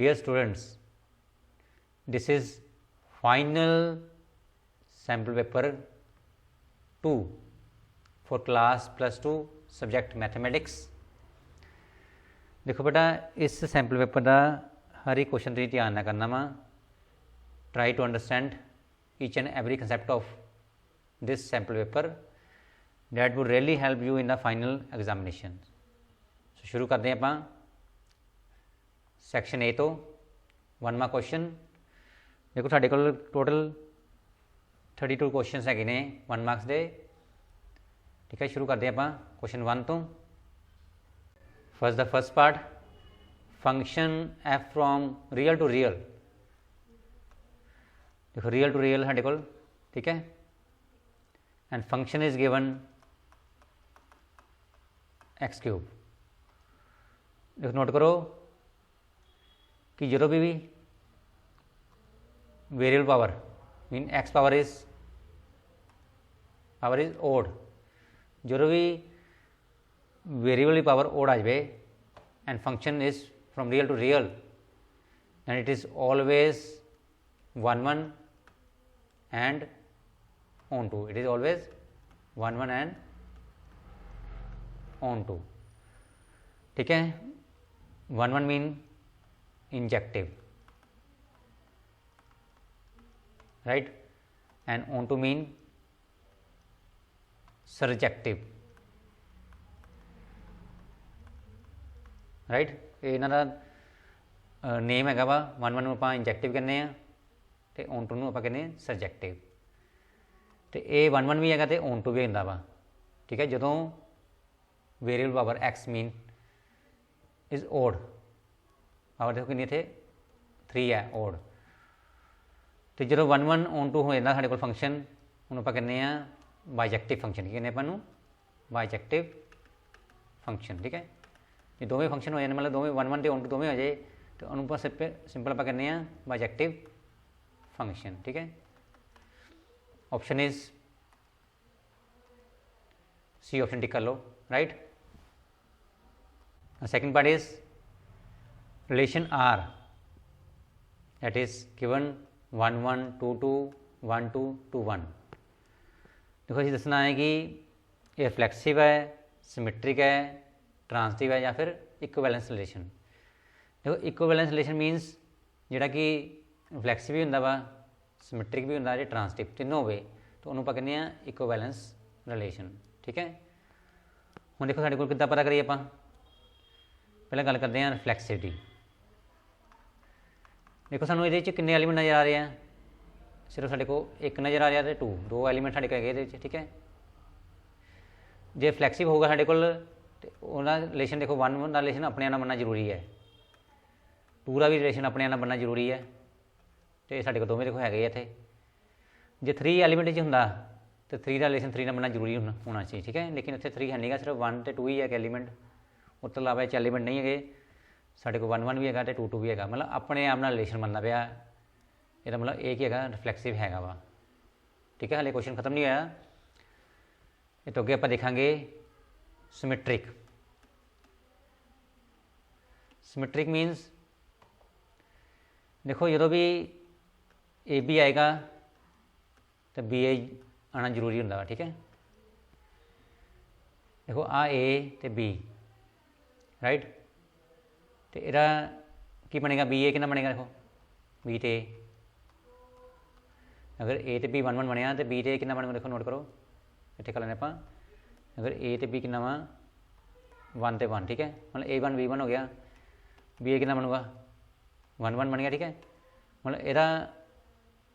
Dear students, this is final sample paper 2 for class +2 subject mathematics। देखो बेटा, इस sample paper का हर एक क्वेश्चन तुझे ध्यान ना करना वा। Try to understand each and every concept of this sample paper that would really help you in the final examination. शुरू करते हैं आप सैक्शन ए तो 1 मार्क क्वेश्चन। देखो साढ़े को टोटल 32 क्वेश्चन है ने 1 मार्क्स के। ठीक है, शुरू करते हैं आप क्वेश्चन 1 तो। First part, function f from real to real. देखो रियल टू रियल साढ़े को, ठीक है, and function is given x3। देखो नोट करो कि जो भी variable power mean x power is odd, जो भी वेरिएबल की पावर ओड आ जाए and function is from real to real and it is always 1 1 and onto. It is always 1 1 and onto. ठीक है, 1 1 mean injective, right, and onto mean surjective, right. इन्हों का name है वा 1 1 आप इंजैक्टिव कहने, तो ऑन टू आप कहने सरजेक्टिव। तो ये 1 1 भी है तो ऑन टू भी होंगे वा। ठीक है, जो variable power x mean is odd, power देखो कितनी इतने 3 है ओड। तो जो 1 1 ऑन टू हो जाता साढ़े को फंक्शन, उन्होंने आप कहने बाइजेक्टिव फंक्शन। की कहने अपन बाइजेक्टिव फंक्शन। ठीक है, जो दोवें फंक्शन हो जाए मतलब दोवें 1 1 तो ऑन टू दोवें हो जाए तो उन्होंने सिंपल आप कहने बाइजेक्टिव फंक्शन। ठीक है, option is C option tick कर लो, right. Second part is relation R that is given 1 1 2 2 1 2 2 1। देखो अभी दसना है कि ये रिफ्लेक्सिव है, सिमेट्रिक है, ट्रांसटिव है या फिर इक्विवेलेंस रिलेशन। देखो इक्विवेलेंस रिलेशन मीनस जोड़ा कि रिफ्लेक्सिव भी होंगे वा, सिमेट्रिक भी होंगे, ट्रांसटिव तीनों हो तो उन्होंने कहने इक्विवेलेंस रिलेशन। ठीक है, हम देखो साढ़े को कितना पता करिए आप। पहले गल करते हैं रिफ्लैक्सिविटी। देखो सानू ये कितने एलीमेंट नज़र आ रहे हैं, सिर्फ साढ़े को एक नज़र आ रहा है तो 2 एलीमेंट साढ़े को है। ठीक है, जो रिफ्लैक्सिव होगा साढ़े को रिलेशन देखो 1 1 का रिलेशन अपने आप बनना जरूरी है, 2 का भी रिलेशन अपने आप बनना जरूरी है। तो ये साढ़े को दोवें देखो है इतने। जो 3 एलीमेंट होंगे तो 3 का रिलेशन 3 बनना जरूरी होना चाहिए। ठीक है, लेकिन इतने 3 है नहीं, सिर्फ 1 तो 2 ही है एलीमेंट, उस तो इलावा एलीमेंट नहीं है। साढ़े को 1 1 भी है तो 2 2 भी है, मतलब अपने आप में रिलेशन बनता पाया। यदा मतलब एक ही है रिफ्लैक्सिव है वा। ठीक है, हाले क्वेश्चन खत्म नहीं होया, ये तो अगे आप देखा सिमेट्रिक। सिमेट्रिक मीनस देखो जो भी ए बी आएगा तो बी ए आना जरूरी होंगे। ठीक है, देखो आ ए तो बी, राइट, तो यदा की बनेगा बी ए कि बनेगा, देखो बी तो ए। अगर ए तो बी 1 1 बनया तो बी तो ए कि बनेगा, देखो नोट करो इतने कर लें आप। अगर ए तो बी कि 1 तो 1। ठीक है, मतलब ए 1 बी 1 हो गया, बी ए कि बनूगा 1 1 बन गया। ठीक है, मतलब यदा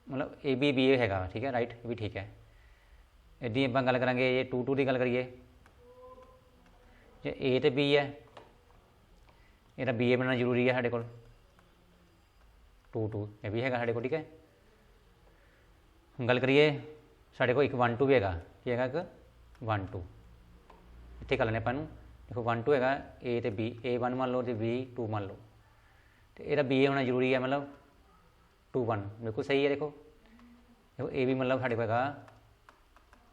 मतलब ए बी बी ए है। ठीक है, राइट, ये भी ठीक है। इदी आप गल करा ये 2 2 की गल करिए, जो ए तो बी है यदा बी ए बनना जरूरी है साढ़े को 2 2, ये भी है साढ़े को। ठीक है, गल करिए साढ़े को एक 1 2 भी है, कि है एक 1 2 इतने कर लें अपन। देखो 1 2 है ए तो बी, ए 1 मान लो तो बी 2 मान लो, तो यदा बी ए होना जरूरी है, मतलब 2 1 बिल्कुल सही है। देखो देखो ए भी मतलब साढ़े को है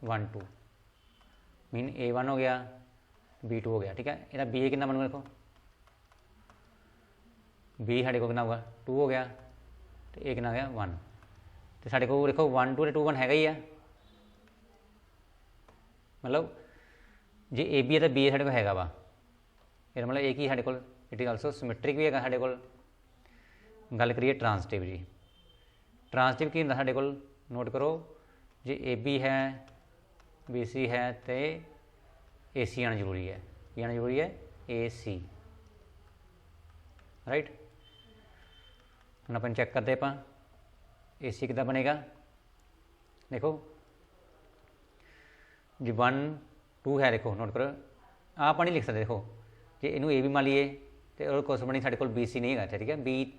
1 2 मीन ए 1 हो गया बी 2 हो गया। ठीक है, यदा बी ए कि बनूगा, देखो बी साढ़े को कितना होगा 2 हो गया, तो ए कितना आ गया 1। तो साढ़े को देखो 1 2 2 1 हैगा ही है, मतलब जे ए बी है तो बी साढ़े को हैगा वा, ये मतलब एक ही साढ़े को इट इज आल्सो सिमेट्रिक भी है साढ़े को। गल करिए ट्रांसटिव जी, ट्रांसटिव की होंदा साढ़े को, नोट करो जे ए बी है बी सी है तो ए सी आना जरूरी है, ये आना जरूरी है ए सी, राइट। हम अपन चेक करते अपन ए सी कितना बनेगा, देखो जी 1 2 है, देखो नोट करो आप नहीं लिख सकते, देखो जे इनू ए भी मान लीए तो कोरसपोंडिंग साढ़े को बी सी नहीं है, ठीक है बी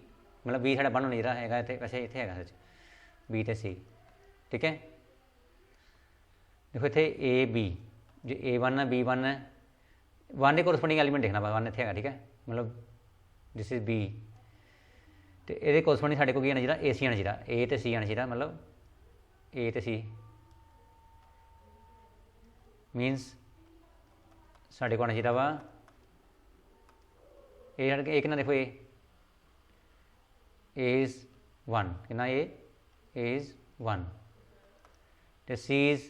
मतलब बी साढ़ा 1 होना चाहिए है इतने, वैसे इतने है सच बी तो सी, ठीक है। देखो इतने ए बी जो A1 है B1 है, 1 के कोरसपोंडिंग एलीमेंट देखना पा 1 इतने है, ठीक है मतलब दिस इज बी, तो ये कोरसपोंडिंग साढ़े को आना चाहिए ए सी आना चाहिए, ए तो सी आना चाहिए, मतलब ए तो सी मीनस साढ़े को आना चाहिए वा ए कितना, देखो ए इज 1 कितना ए इज 1 तो सी इज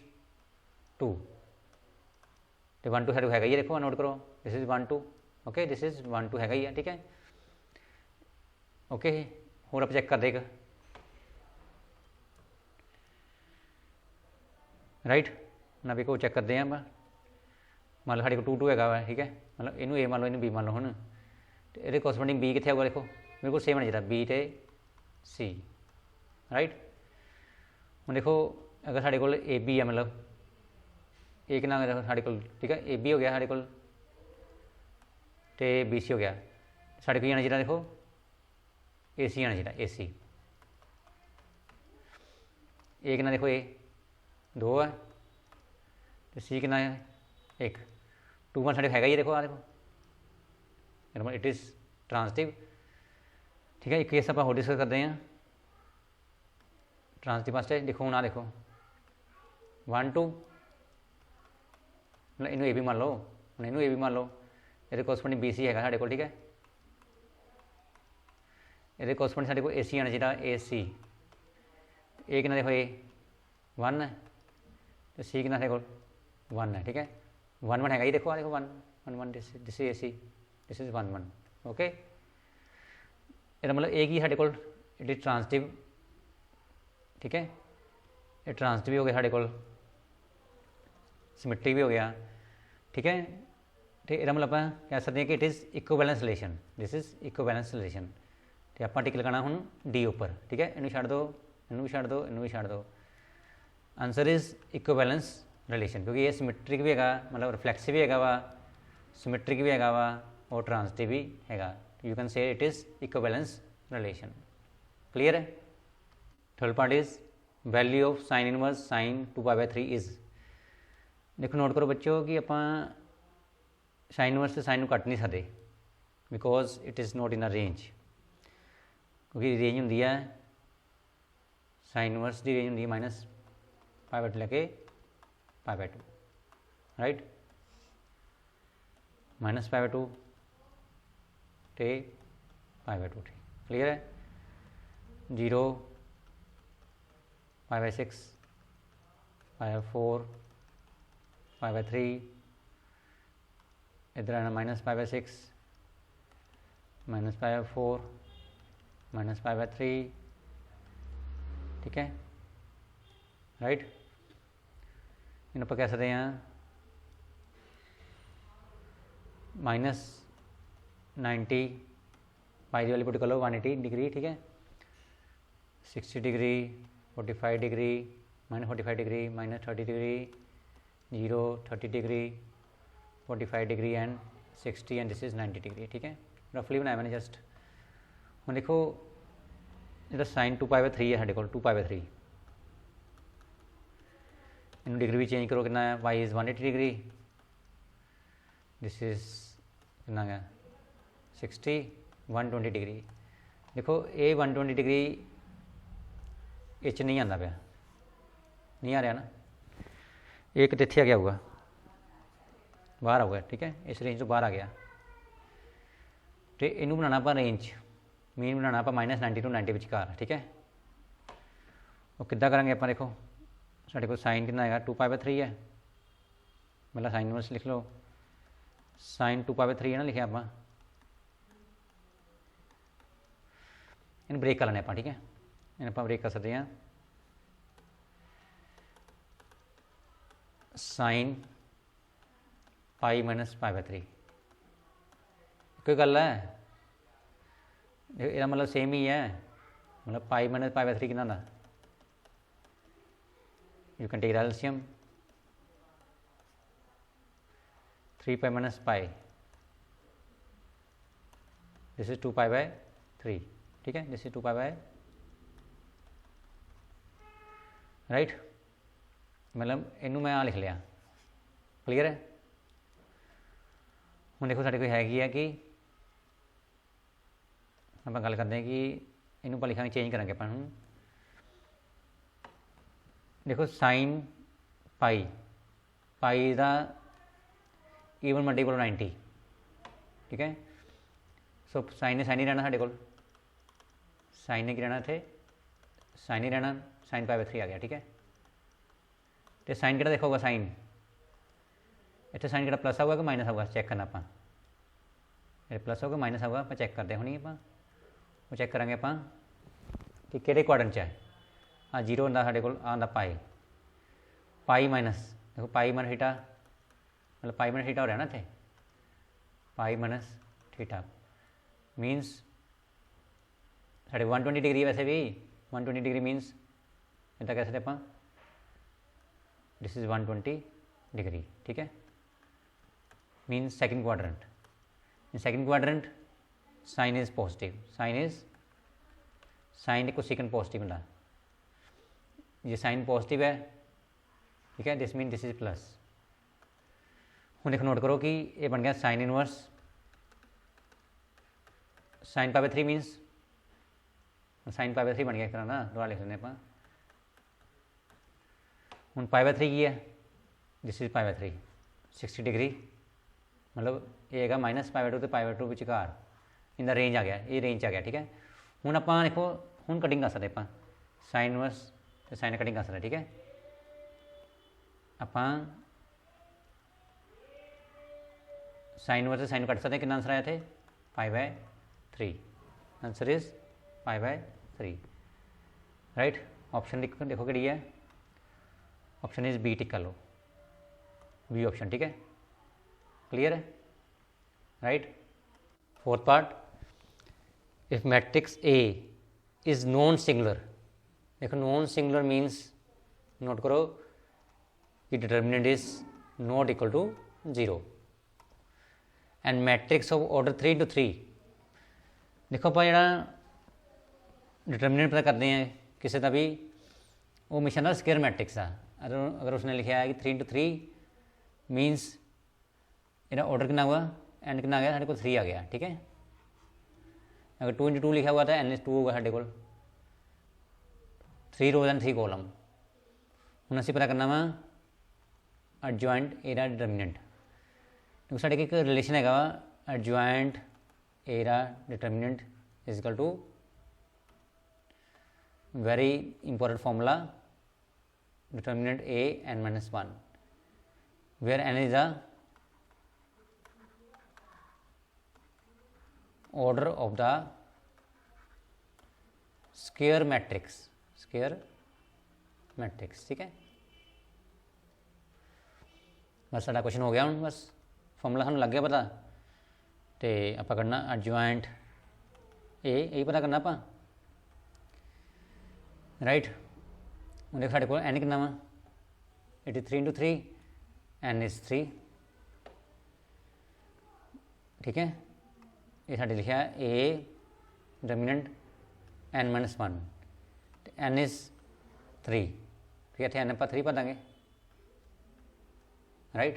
2, तो 1 2 है ये, देखो नोट करो this is 1 2, okay this is 1 2 है ही है, ठीक है ओके। और आप चेक कर देगा, राइट ना भी को चेक करते हैं मान लो साढ़े को 2 2 है, ठीक है मतलब इनू ए मान लो इनू बी मान लो हम, तो ये कोरसपोंडिंग बी कितने होगा, देखो बिल्कुल सेम होना चाहिए बी तो सी, राइट। हम देखो अगर साढ़े को ए बी है मतलब ए कितना देखो साढ़े को, ठीक है ए बी हो गया साढ़े को, तो बी सी हो गया, साढ़े को आना चाहिए देखो ए सी आना चाहिए ए सी, ए कितना देखो ए 2 है, तो सी कितना है 1 2 1 साढ़े हैगा ही, देखो आ देखो इट इज़ ट्रांसटिव, ठीक है। एक केस आप होर डिस्कस करते हैं ट्रांसटिव वास्ते, देखो हूँ आ देखो 1 2 मतलब इनू ए भी मान लो, हम इनू ए भी मान लो, ये कोरसपोंडिंग बी सी है साढ़े को, ठीक है ये कोरसपोंडिंग साढ़े को ए सी आना चाहिए ए सी, ए कितना देखो ए 1 है, तो सी कितना देखो 1 है, ठीक है 1 1 है, देखो आ देखो 1 1 1 this is a see this is 1 1, okay. ये मतलब एक ही साढ़े को इट इज ट्रांसटिव, ठीक है ये ट्रांसटिव भी हो गया साढ़े को, सिमेट्रिक भी हो गया, ठीक है। ठीक है मतलब आप कह सकते हैं कि it is equivalence relation, this is equivalence relation, तो आप टिक लगाना हूँ डी उपर, ठीक है इनू छड़ दो इनू भी छड़ दो इनू भी छड़ दो, आंसर इज इक्विवेलेंस रिलेशन, क्योंकि ये सिमेट्रिक भी है मतलब रिफ्लेक्सिव भी है वा, सिमेट्रिक भी है वा और ट्रांसटिव भी है, you can say it is equivalence relation, clear है। Third part is value of sine inverse sine 2π/3 is, देखो नोट करो बच्चों कि आप साइन इनवर्स से साइन कट नहीं सकते because it is not in a range, क्योंकि रेंज होंगी है साइन इनवर्स की रेंज होंगी -π/2 लेके π/2, राइट -π/2 तो π/2, ठीक क्लियर है। 0 π/6 π/4 π/3 इधर आना -π/6 -π/4 -π/3, ठीक है राइट। इन आप कह सकते हैं -90 पाई वाली पुट कर लो 180 डिग्री, ठीक है 60 degree 45 degree -45 degree -30 degree 0 30 degree 45 degree and 60 and this is 90 degree, ठीक है रफली बनाया मैंने जस्ट। हम देखो जो साइन 2π/3 है साढ़े को 2π/3, इन डिग्री भी चेंज करो कितना है y is 180 degree, this is कितना है 60 120 डिग्री, देखो ये 120 डिग्री इच नहीं आता पाया, नहीं आ रहा ना, एक तो इत्थे आ गया होगा बाहर आऊगा, ठीक है इस रेंज तो बाहर आ गया, तो इनू बनाना आप रेंज मीन बनाना आप -90 to 90 विचकार, ठीक है। वो किद्दां करांगे आप, देखो साढ़े को साइन कितना आएगा 2π/3 है, मतलब साइन इनवर्स लिख लो, साइन 2π/3 है ना लिखे आप, इन ब्रेक कर लेने आप, ठीक है, इन आप ब्रेक कर सकते हैं। साइन पाई -π/3 कोई गल है, ਇਹਦਾ मतलब सेम ही है, मतलब पाई -π/3 कितना था, you can take LCM 3π - π, this is 2π/3, ठीक है, दिस इज 2π/, राइट, मतलब इनू मैं आ लिख लिया, क्लीयर है। ਹੁਣ देखो साढ़े कोई हैगी है कि ਆਪਾਂ ਗੱਲ ਕਰਦੇ हैं कि ਇਹਨੂੰ ਆਪਾਂ ਲਿਖਾਂਗੇ, चेंज ਕਰਾਂਗੇ ਆਪਾਂ ਹੁਣ, देखो साइन पाई ਦਾ ਈਵਨ ਮਲਟੀਪਲ 90, ठीक है। सो साइन ने साइन ही रहना साढ़े को, साइन ने की रहना इतने, साइन ही रहना, साइन π/3 आ गया, ठीक है। तो साइन कि देखोगा, साइन इतने साइन कि प्लस आऊगा कि माइनस आऊगा, चेक करना आप, प्लस होगा माइनस आऊगा, आप चेक करते होनी, आप वो चेक करांगे आप कि किहड़े क्वाड्रेंट च है। हाँ 0 होंदा साढ़े कोल, आंदा पाई माइनस, देखो पाई माइनस थीटा, मतलब पाई माइनस थीटा हो रहा है ना इतने, पाई माइनस थीटा मीनस साढ़े 120 डिग्री, वैसे भी 120 डिग्री मीनस इतना कह सकते आप, दिस इज 120 डिग्री, ठीक है, means second quadrant. In second quadrant sine is positive, sine को सेकंड पॉजिटिव होता, ये साइन पॉजिटिव है, ठीक है, this mean this is plus. हूँ एक नोट करो कि ये बन गया sine inverse sine π/3 minus sine π/3 बन गया, एक तरह ना दोबारा लिख लेने आप, हूँ π/3 की है, दिस इज π/3 60 डिग्री, मतलब ये है -π/2 तो π/2 विचकार, इनका रेंज आ गया, ये रेंज आ गया, ठीक है। हूँ आप देखो हूँ कटिंग कर सकते आप, साइन इनवर्स तो साइन कटिंग कर सकते, ठीक है। आप साइन इनवर्स साइन कट सकते, कितना आंसर आया थे π/3, आंसर इज π/3, राइट। ऑप्शन देखो कि है, ऑप्शन इज बी, टिक कर लो, बी ऑप्शन, ठीक है, क्लियर है, right. Fourth part, if matrix A is non singular, देखो नॉन सिंगुलर मीन्स नोट करो कि determinant is not equal to 0 and matrix of order 3 into 3, देखो आप जो डिटर्मिनेंट पता करते हैं किसी का भी, वो हमेशा ना स्केयर मैट्रिक्स आ, अगर उसने लिखा है कि 3 into 3 मीनस इसका ऑर्डर कितना हुआ, एन कितना आ गया साढ़े को 3 आ गया, ठीक है। अगर 2 into 2 लिखा हुआ था एन इज 2 होगा साढ़े को, 3 रोज एंड 3 कॉलम। हूँ असी पता करना वा एडजॉइंट एरा डिटर्मिनेंट, क्योंकि साढ़े एक रिलेशन है एडजॉइंट एरा determinant is equal to very important formula determinant A n-1 where n is a order of the square matrix, ठीक है। बस साडा क्वेश्चन हो गया, हूँ बस फॉर्मूला सानूं लग गया पता, तो आप करना एडजॉइंट ए, यही पता करना आप, राइट। हूँ देखो साढ़े को एन कितना वा 83 into 3, एन इज 3, ठीक है। ये साढ़े लिखा है ए डिटर्मिनेंट n-1, एन इज 3, ठीक है, एन आप 3 पा देंगे, राइट।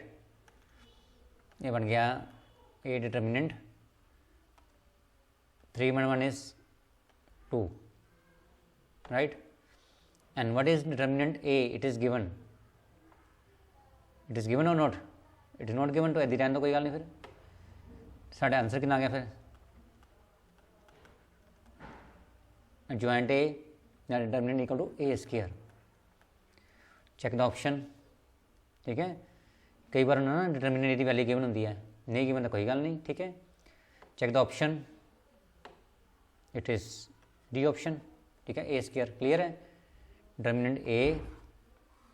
ये बन गया A determinant 3-1 is 2, right. And what is determinant A, it is given और not, it is not given, तो इधर रहने दो, कोई गल नहीं। फिर साढ़े आंसर कितना आ गया, फिर adjoint A या determinant equal to A square. Check the option, ठीक है। कई बार ना डिटर्मिनेंट की वैल्यू गिवन होंगी है, नहीं गिवन तो कोई गल नहीं, ठीक है। Check the option, it is D option, ठीक है, ए स्क्वायर। क्लियर है। Determinant A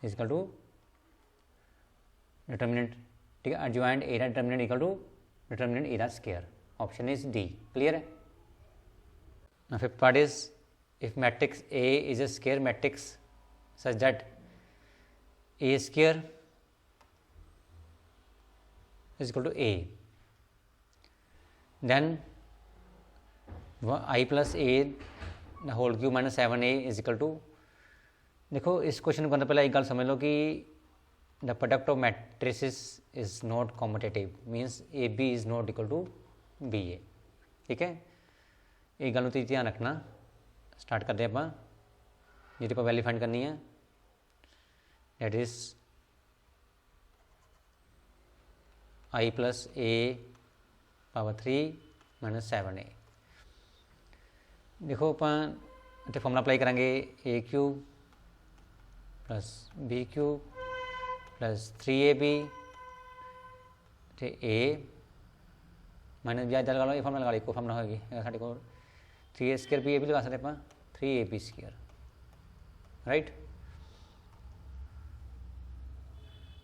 is equal to determinant, ठीक है, एडजॉइंट ए का determinant equal to determinant A का square. Option is D. Clear है। Now fifth part is, if matrix A is a square matrix such that A square is equal to A, then I plus A the whole cube minus 7A is equal to, देखो इस question को करने पहले एक गल समझ लो कि the product of matrices is not commutative, means A B is not equal to B A, ठीक है। ये गल तुम ध्यान रखना। स्टार्ट करते हैं आप जी आप वैल्यू फाइंड करनी है, that is I plus A power 3 minus 7A। देखो आप इतने फॉर्मूला अप्लाई करेंगे, A cube plus B cube plus 3AB A minus ब्याज लगा लो, ये फॉर्मूला लगा लो, एक फॉर्मूला होगी साढ़े को 3A स्क्वायर भी ए भी लगा सकते आप, 3AB स्क्वायर, राइट।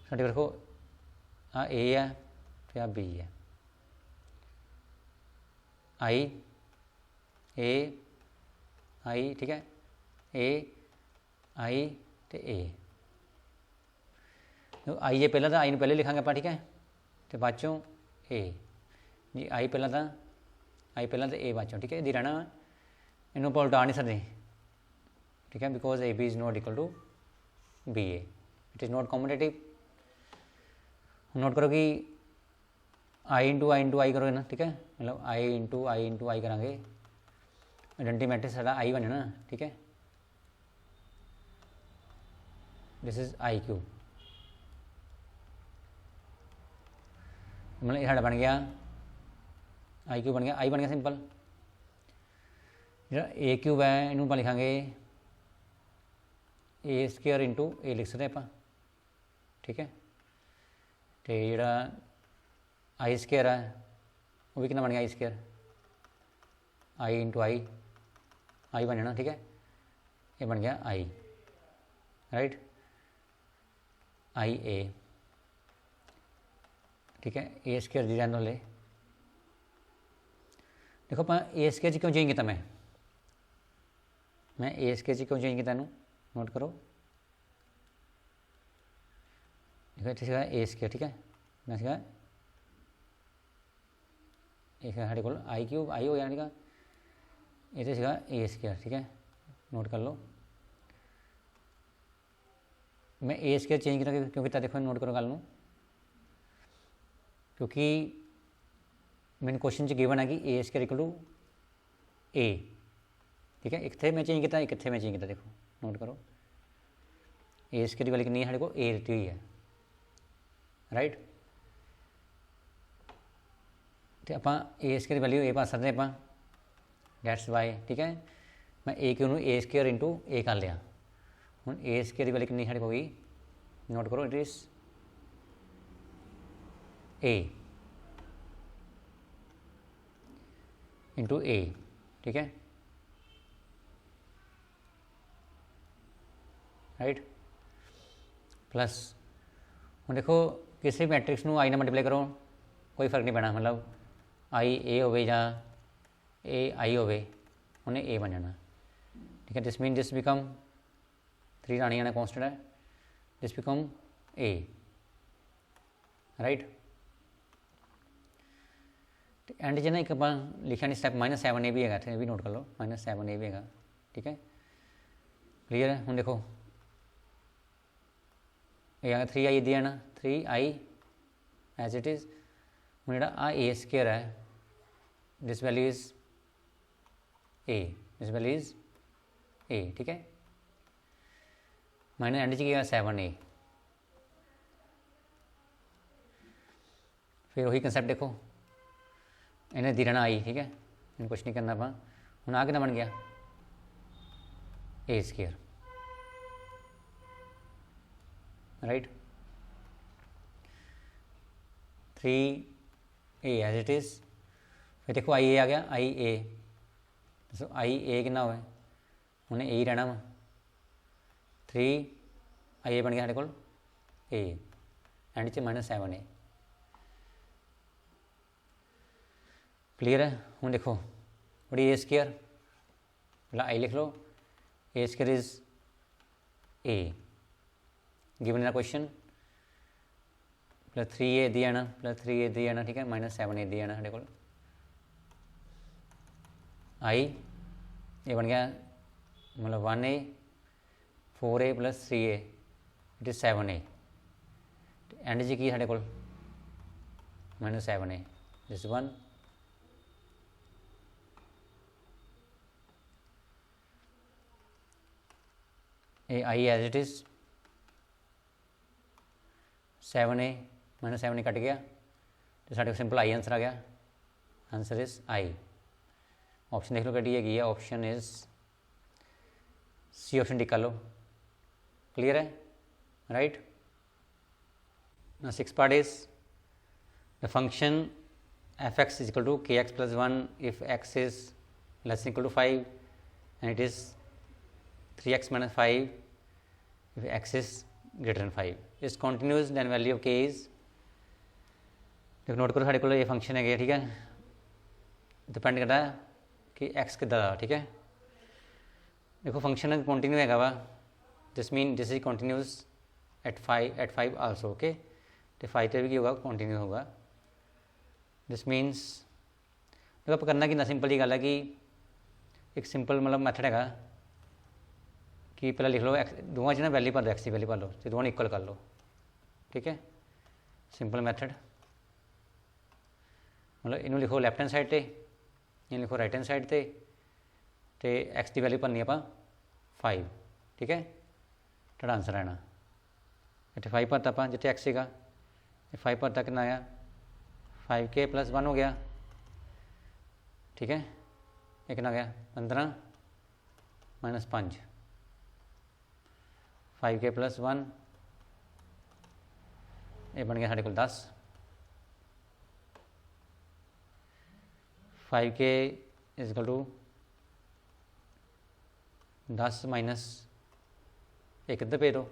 साढ़े देखो आ ए है तो आ बी है, आई आई, ठीक है, ए आई तो ए। आई है पहला तो आई पहले लिखांगे आप, ठीक है, तो बाद चों ए जी, आई पहला तो ए बाद चों, ठीक है। यदि रहना इन्हों पर उल्टा नहीं सकते, ठीक है, because A B is not equal to B A, it is not competitive. Note करो कि आई इंटू आई करो ना, ठीक है, मतलब आई इंटू आई करा, आइडेंटिटी मैट्रिक्स सारा आई बने ना, ठीक है। दिस इज आई क्यूब, मतलब ये बन गया आई क्यूब बन गया, आई बन गया सिंपल। जो ए क्यूब है इनू लिखांगे ए स्क्वायर इंटू ए लिख सकते आप, ठीक है। तो जोड़ा आई स्क्वायर है वो भी कितना बन गया, आई स्क्वायर आई इंटू आई बन जाना, ठीक है। ये बन गया आई, राइट, आई ए, ठीक है। ए स्क्वायर जी रहने ले। देखो आप ए स्क्वायर क्यों चेंज किया, मैं ए स्क्वायर क्यों चेंज किया, नोट करो। देखो इतने सीगा ए स्क्वायर, ठीक है, मैं सीगा ये साढ़े को आई क्यूब आई हो गया, ठीक है। ये सीगा ए स्क्वायर, ठीक है, नोट कर लो। मैं ए स्क्वायर चेंज किया क्यों किया, देखो नोट करो गल, क्योंकि मैंने क्वेश्चन च गिवन है कि ए स्क्वायर इक्वल टू ए, ठीक है। इतने मैं चेंज किया, कितने मैं चेंज किया, देखो नोट करो। ए स्क्वायर की वैल्यू कितनी है साढ़े को, ए दी हुई है, राइट। तो आप ए स्क्वायर की वैल्यू ए पा सकते हैं आप, डैट्स वाई, ठीक है। मैं ए क्यू ए स्क्वायर इंटू ए कर लिया, हूँ ए स्क्वायर की वैल्यू कितनी साढ़े को गई, नोट करो, इट इज़ ए इंटू ए, ठीक है, राइट। प्लस हम देखो किसी मैट्रिक्स में आई ना मल्टीप्लाई करो कोई फर्क नहीं पैना, मतलब आई ए हो या ए आई हो उन्हें ए बन जाना, ठीक है। दिस मीन दिस बिकम 3 आनी आना कॉन्स्टेंट है, this become a, right. And च ना एक आप लिखा नहीं स्टैप -7A भी है, भी नोट कर लो, -7A भी है, ठीक है। क्लीयर है। हम देखो ये आ 3i दिया ना, 3i एज इट इज़। हम जो ए स्क्वायर है, this value is a, this value is a, ठीक है। माइनस एंड च गया 7A, फिर वही कंसैप्ट देखो, इन्हें दी रहना आई, ठीक है, इन्हें कुछ नहीं करना आप। हूँ आ कितना बन गया A square, right. 3a as it is. फिर देखो आई ए आ गया, आई ए, सो आई ए कितना होवे, उन्हें ए ही रहना वा। 3 आई ए बन गया साढ़े कोल ए, एंड च -7a। क्लीयर है। हूँ देखो बड़ी ए स्क्वायर, पहला आई लिख लो, A square is A given in question, plus 3a दी आना, प्लस 3a दी आना, ठीक है, -7a दी आना साढ़े कोल। आई ये बन गया मतलब 1a, 4a plus 3a it is 7a, and जी की साढ़े कोल -7a, this 1। A I as it is 7a, -7a cut गया तो साढ़े सिंपल आई आंसर आ गया, आंसर इज आई। ऑप्शन देख लो कटी है, option is C, option tick कर लो। क्लियर है, राइट। ना 6th part is the function f x is equal to k x plus 1 if x is less equal to 5 and it is 3x minus 5 if x is greater than 5 is continuous then value of k is, देखो note करो साढ़े को ये function है, ठीक है, depend करता है कि x कितना था, ठीक है। देखो फंक्शन कंटिन्यू है वा, this mean this is continuous at 5 also, okay. तो 5 पे भी होगा, कंटिन्यू होगा। दिस मीनस देखो आप करना कि सिंपल ही गल है कि एक सिंपल मतलब मैथड है कि पहले लिख लो एक्स, दोवां च ना वैल्यू भर दो, एक्स की वैल्यू भर लो तो दोवां इक्वल कर लो, ठीक है। सिंपल मैथड मतलब इनू लिखो लैफ्ट हैंड साइड ते, इन लिखो राइट हैंड साइड ते, तो एक्स की वैल्यू भरनी आप 5, ठीक है, तुहाडा आंसर आना। इतने 5 भरता आप जिते एक्स सीगा, 5 भरता कितना आया 5k प्लस 1 हो गया, ठीक है। ये कितना गया 15 माइनस 5, 5k प्लस 1, ये बन गया साढ़े को 10, 5k is equal to 10 minus 1 इधर पे दो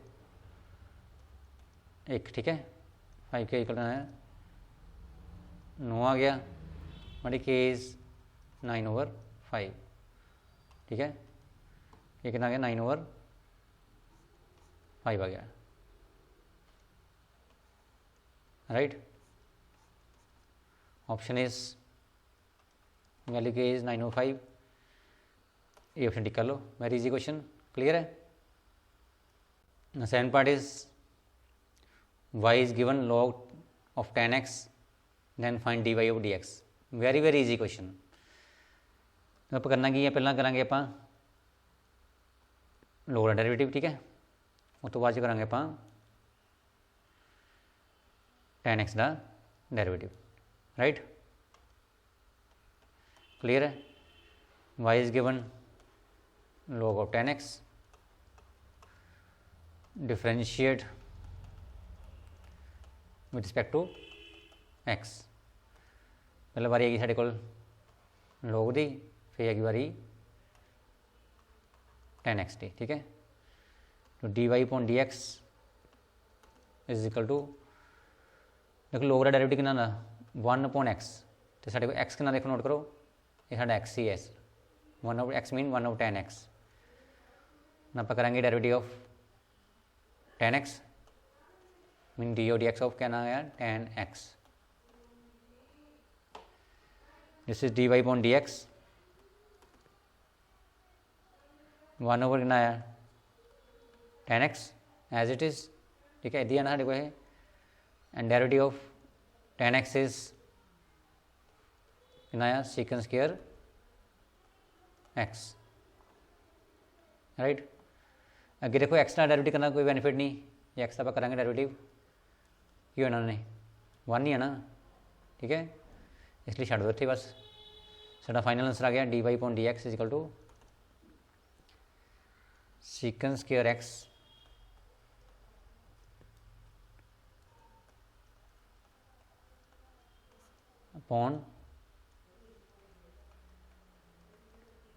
1, ठीक है। 5k इक्वल टू 9 आ गया, हमारी k इज 9/5, ठीक है। ये कितना आ गया 9/5 आ गया, राइट। ऑप्शन इज वैल्यू के इज 9/5, ये ऑप्शन टिक कर लो, वेरी इजी क्वेश्चन। क्लियर है। Second part is y is given log of tan x then find dy of dx, very very easy question. आप करना की है, पहला करांगे आप लोअर डेरिवेटिव, ठीक है, उस तो बाद करांगे आप tan x का डेरिवेटिव, राइट। क्लियर है। y is given log of tan x, differentiate with respect to x, पहले बारी आएगी साढ़े को log दी, फिर आएगी बारी tan x दी, ठीक है। तो dy/dx इज इक्वल टू, देखो log का डेरिवेटिव कितना था 1/x, तो साढ़े को x कितना देखो नोट करो, ये साढ़ा x ही है, 1/x मीन 1/tan x। आप करेंगे derivative of tan x mean dy/dx of क्या ना आया tan x, this is dy/dx 1/, कितना आया tan x as it is, ठीक है, दिया ना साढ़े को है, and derivative of tan x is कितना आया secant स्क्वायर x, राइट। अगे देखो एक्स का डेरिवेटिव करना कोई बेनिफिट नहीं, ये एक्स का आप करेंगे डेरिवेटिव की होना नहीं 1 ही है ना, ठीक है, इसलिए छड़ दो थे बस। साਡਾ फाइनल आंसर आ गया dy/dx is equal to secant square x upon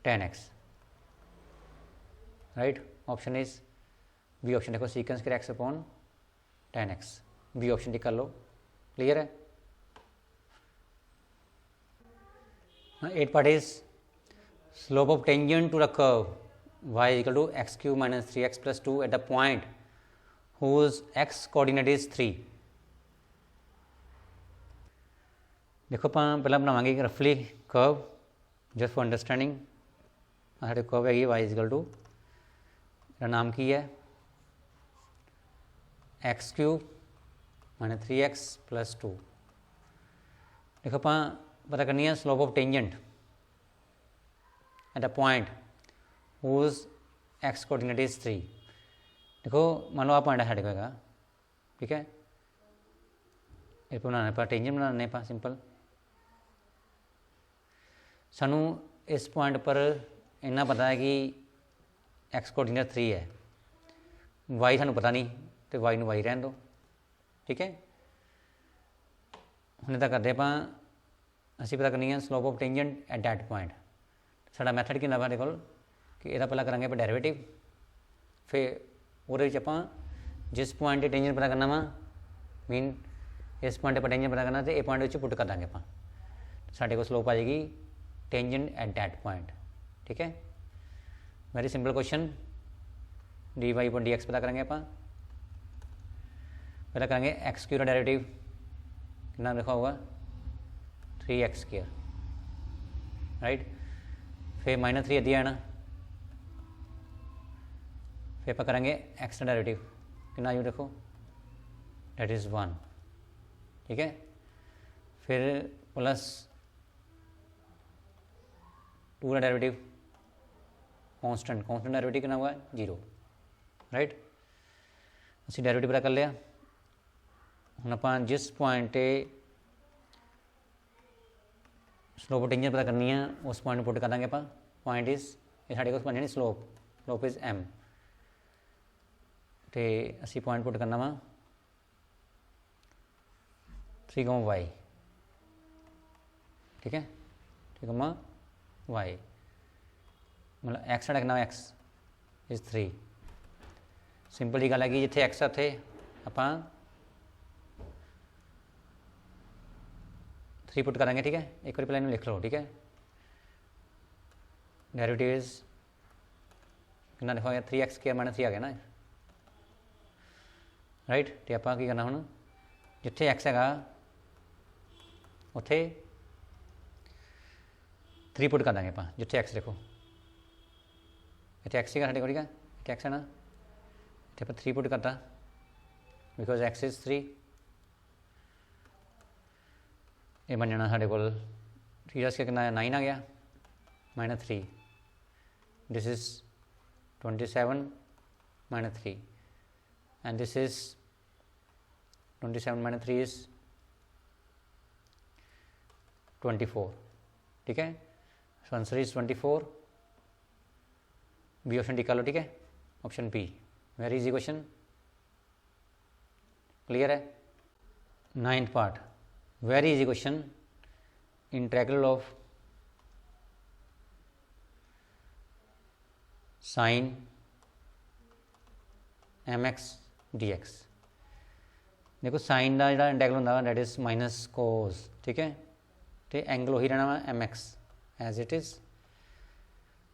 tan x, right. Option is B option देखो, secant square x upon tan x, B option tick कर लो। क्लियर है। 8 part is slope of tangent to the curve y equal to x cube minus 3x plus 2 at the point whose x coordinate is 3। देखो ਆਪਾਂ ਪਹਿਲਾਂ ਬਣਾਵਾਂਗੇ ਰਫਲੀ curve just for understanding. ਸਾਡੇ curve ਹੈਗੀ y ਇਜ਼ਕਲ to, ਇਹਦਾ ਨਾਮ ਕੀ ਹੈ, x cube minus 3x plus 2। ਦੇਖੋ ਆਪਾਂ ਪਤਾ ਕਰਨੀ ਹੈ slope of tangent at a point whose x coordinate is 3। देखो मान लो आप पॉइंट है साढ़े को हैगा, ठीक है, ये बनाने पर टेंजेंट बनाने पर सिंपल सानू इस पॉइंट पर इन्ना पता है कि एक्स कोऑर्डिनेट 3 है, वाई सानू पता नहीं तो वाई नू वाई रहन दो, ठीक है। हुण इदा करदे आपां असीं पता करनी है slope of tangent at that point. साडा मैथड किन्ना साडे कोल कि इहदा पहला करांगे आपां डेरिवेटिव, फिर ਉਹਦੇ ਵਿੱਚ ਆਪਾਂ जिस पॉइंट टेंजेंट पता करना वा मीन इस पॉइंट पर टेंजेंट पता करना तो ये पॉइंट पुट कर देंगे आप, साढ़े को स्लोप आ जाएगी टेंजेंट एट दैट पॉइंट, ठीक है। Very simple question, d y upon d x पता करेंगे आप। पहला करेंगे एक्स क्यू का डेरिवेटिव, कितना लिखा होगा 3x स्क्वायर, राइट। फिर माइनस 3 दिया है ना, फिर आप करेंगे एक्स का डेरिवेटिव, कितना यू देखो डेट इज़ 1, ठीक है। फिर प्लस 2 का डेरिवेटिव कांस्टेंट डेरिवेटिव कितना हुआ 0, राइट। असी डेरिवेटिव पता कर लिया। हुण आपां जिस पॉइंट स्लोप टेंजेंट पता करनी है उस पॉइंट पुट कर देंगे आप। पॉइंट इज ये साढ़े को पॉइंट स्लोप इज एम, तो असी पॉइंट पुट करना वा 3, ठीक है, 3, मतलब एक्स साढ़ा कितना एक्स इज 3। सिंपल जी गल है कि जिथे एक्स उत्थे आपां 3 पुट करेंगे, ठीक है। एक बार पहले इन्हूं लिख लो, ठीक है। डेरिवेटिव इज कितना लिखा गया 3x स्क्वायर माइनस 3 आ गया ना, राइट। तो आप की करना हुण जिथे एक्स है उत्थे 3 पुट कर देंगे आप, जिथे एक्स देखो इतने एक्स ही साढ़े को, ठीक है, इतने एक्स है ना, इतने आप 3 पुट करता बिकॉज एक्स इज 3। ये बन जाना साढ़े को 3 का कितना 9 आ गया minus 3, this is 27 minus 3 and this is 27 minus 3 is 24, ठीक है। So answer is 24, B option tick कर लो, ठीक है, option B. Very easy question, clear है। 9th part, very easy question, integral of sine mx dx। देखो sine का जो इंटैगल होंगे डैट इज माइनस कोस, ठीक है, तो एंगल उही रहना वा m x as it is.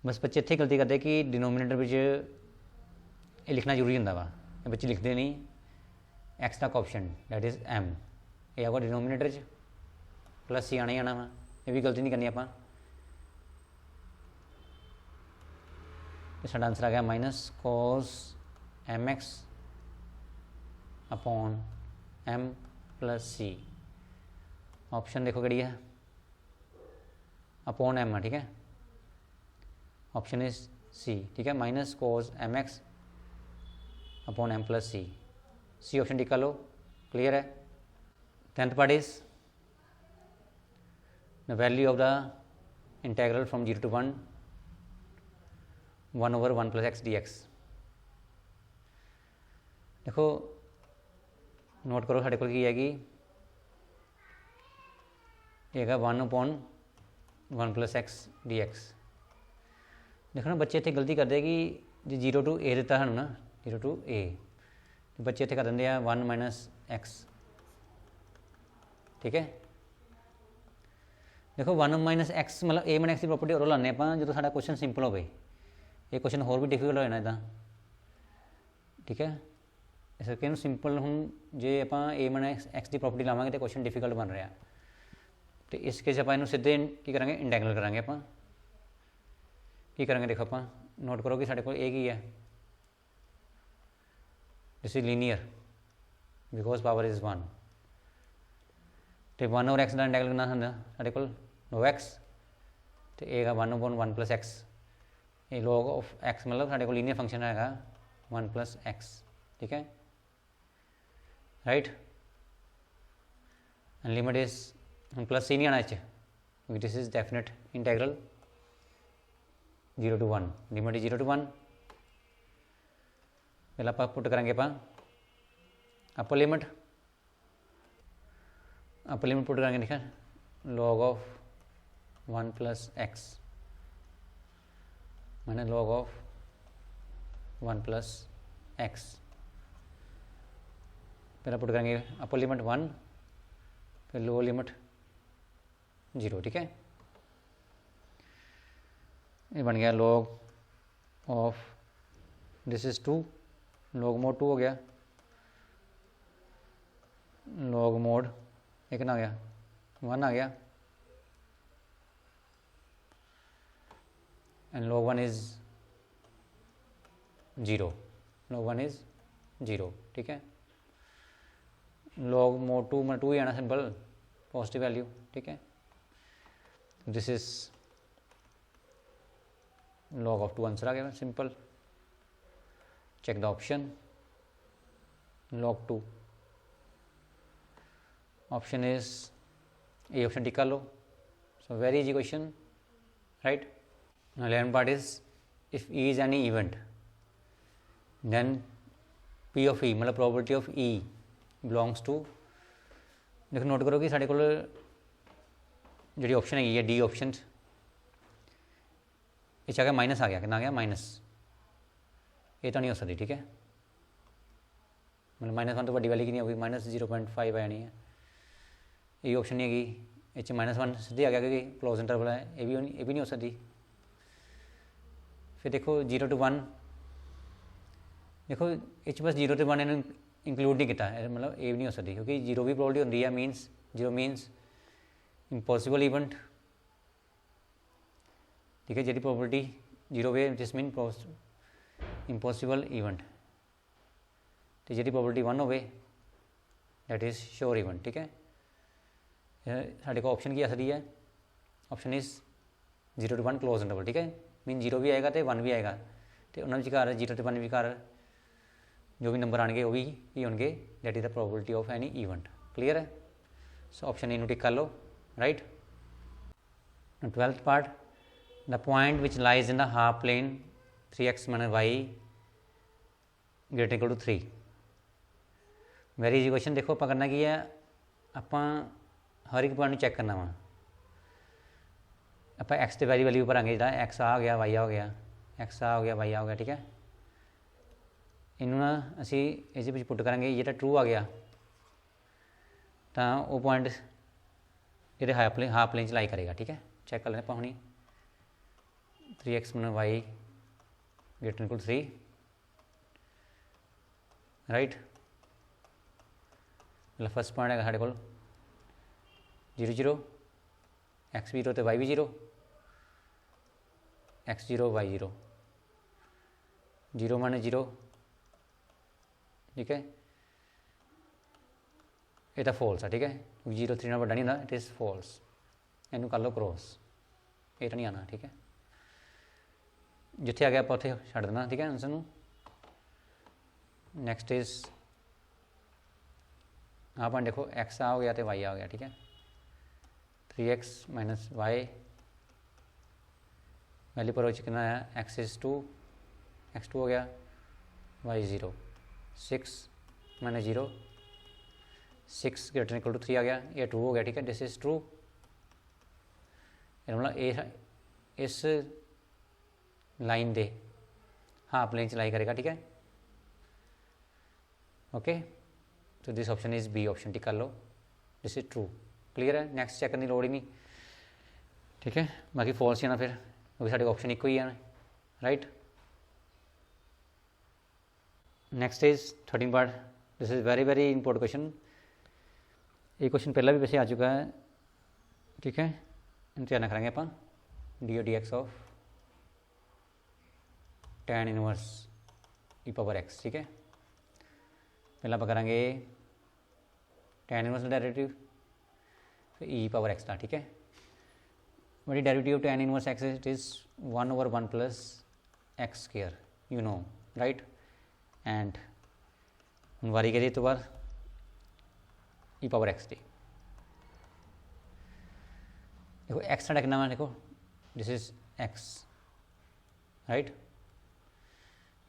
बस बच्चे इत्थे गलती करते कि डिनोमीनेटर में ये लिखना जरूरी होंगे वा, बच्चे लिखते नहीं एक्स तक ऑप्शन डैट इज़ एम, ये आगा डिनोमीनेटर च प्लस ही आना ही आना वा, ये भी गलती नहीं करनी आप। तो साडा आंसर आ गया minus cos m x upon m plus c. Option देखो कड़ी है अपॉन एम है, ठीक है, ऑप्शन इज सी, ठीक है, minus cos m x upon m plus c, C option tick कर लो, क्लियर है। 10th part is the value of the integral from 0 to 1 1/1 plus x dx। देखो नोट करो साढ़े को की हैगी हैगा 1/1 + x dx। देखो ना बच्चे इतने गलती करते कि जो 0 to a दिता है ना 0 to a तो बच्चे इतने कर देंगे 1 - x। ठीक है देखो 1 - x मतलब a - x की प्रॉपर्टी और लाने आप जो साडा क्वेश्चन सिंपल हो गए ये क्वेश्चन होर भी डिफिकल्ट हो जाना इदा। ठीक है इस करके सिंपल हूँ जे आप a - x की प्रॉपर्टी लावे तो क्वेश्चन डिफिकल्ट बन रहा। तो इस केस आप सीधे की करेंगे इंटैगल करेंगे आप की करेंगे देखो आप नोट करो कि साढ़े को ए की है this is linear because power is 1 तो 1 और x का इंटैगल करना है साढ़े को नो x तो ए 1/1 + x ये log ऑफ x मतलब साढ़े को लीनियर फंक्शन है 1 + x। ठीक है राइट एंड लिमिट इज हम प्लस सी नहीं आना क्योंकि this is definite integral 0 to 1 limit 0 to 1 पहले आप पुट करेंगे आप अपर लिमिट पुट करेंगे देखा log ऑफ 1 + x मैंने log ऑफ 1 + x पहले पुट करेंगे अपर लिमिट 1 फिर लोअर लिमिट 0। ठीक है ये बन गया log of this is 2 log mod 2 हो गया log mod एक ना आ गया 1 आ गया and log 1 is 0 log 1 is 0। ठीक है log mod 2 में 2 ही आना सिंपल पॉजिटिव वैल्यू। ठीक है this is log of 2 answer आ गया simple. Check the option log 2 option is A option tick कर लो। So very easy question right. Now 11th part is if E is any event then P of E मतलब probability of E belongs to देखो note करो कि साढ़े को जी option है D option इस आ गया माइनस आ गया कितना आ गया माइनस ये तो नहीं हो सकती। ठीक है मतलब -1 तो बड़ी वाली की नहीं होगी -0.5 आ जानी है ये ऑप्शन नहीं हैगी इस -1 सीधे आ गया क्योंकि क्लोज इंटरवल है ये भी नहीं हो सकती। फिर देखो 0 to 1 देखो इस बस 0 to 1 इन्होंने इंक्लूड नहीं किया मतलब ये भी नहीं हो सकती क्योंकि 0 भी प्रॉबिलिटी होती है मीनस 0 मीनस इम्पॉसिबल इवेंट। ठीक है जी प्रॉबिलिटी 0 वे जिस मीन इम्पॉसिबल इवेंट तो जी प्रॉबिलिटी 1 हो दैट इज श्योर इवेंट। ठीक है साढ़े को ऑप्शन की आ सकती है option is 0 to 1 close interval. ठीक है मीन 0 भी आएगा तो 1 भी आएगा तो उन्होंने विचार 0 to 1 विचार जो भी नंबर आएंगे वो भी होंगे that is the probability of any event. Clear है सो ऑप्शन ए टिक कर लो right. 12th part the point which lies in the half plane 3x - y greater equal to 3। Very easy question देखो आप करना की है आप हर एक पॉइंट चेक करना वा आप एक्स के वैल्यू भरांगे जो एक्स आ गया वाई आ हो गया एक्स आ हो गया वाई आ हो गया। ठीक है इनू ना असी इस पुट करेंगे जो ट्रू आ गया तो वो पॉइंट ये हाफ प्लेन च लाई करेगा। ठीक है चेक कर लें आप हूँ 3x - y greater equal 3 right. मतलब फर्स्ट पॉइंट है साढ़े को 0 0 x भी 0 तो y भी 0 x 0 y 0 0 माने 0। ठीक है ये तो फॉल्स है। ठीक है 0 3 बड़ा नहीं होता इट इज़ फॉल्स इनू कर लो क्रॉस ये तो नहीं आना। ठीक है जिथे आ गया आप उत्थे छड्ड देना। ठीक है आंसर नू नैक्सट इज आप देखो x आ हो गया तो y आ हो गया। ठीक है 3x - y वैल्यू पर कितना है x इज 2 x 2 हो गया y 0 6 minus 0, 6 greater equal to 3 आ गया, ये ट्रू हो गया, ठीक है, दिस इज ट्रू। मतलब ए इस लाइन दे हाँ प्लेन च लाई करेगा, ठीक है, ओके। तो this option is B option, tick कर लो, दिस इज ट्रू। क्लीयर है, नैक्सट चेक करने की लोड़ ही नहीं, ठीक है। बाकी फॉल्स ही ना फिर, क्योंकि साढ़े ऑप्शन एक ही है, right. Next is 13 part, this is very very important question. ये क्वेश्चन पहला भी वैसे आ चुका है, ठीक है। ध्यान करेंगे आप D D x of tan inverse E power x, ठीक है। पहला आप करेंगे tan इनवर्स डेरिवेटिव, फिर ई पावर एक्स था, ठीक है। बड़ी derivative tan inverse x it is 1/1 plus x square, you know, right. And हम वारी करिए तो बार ई पावर एक्स डी, देखो एक्स ना कितना है, देखो दिस इज एक्स, राइट,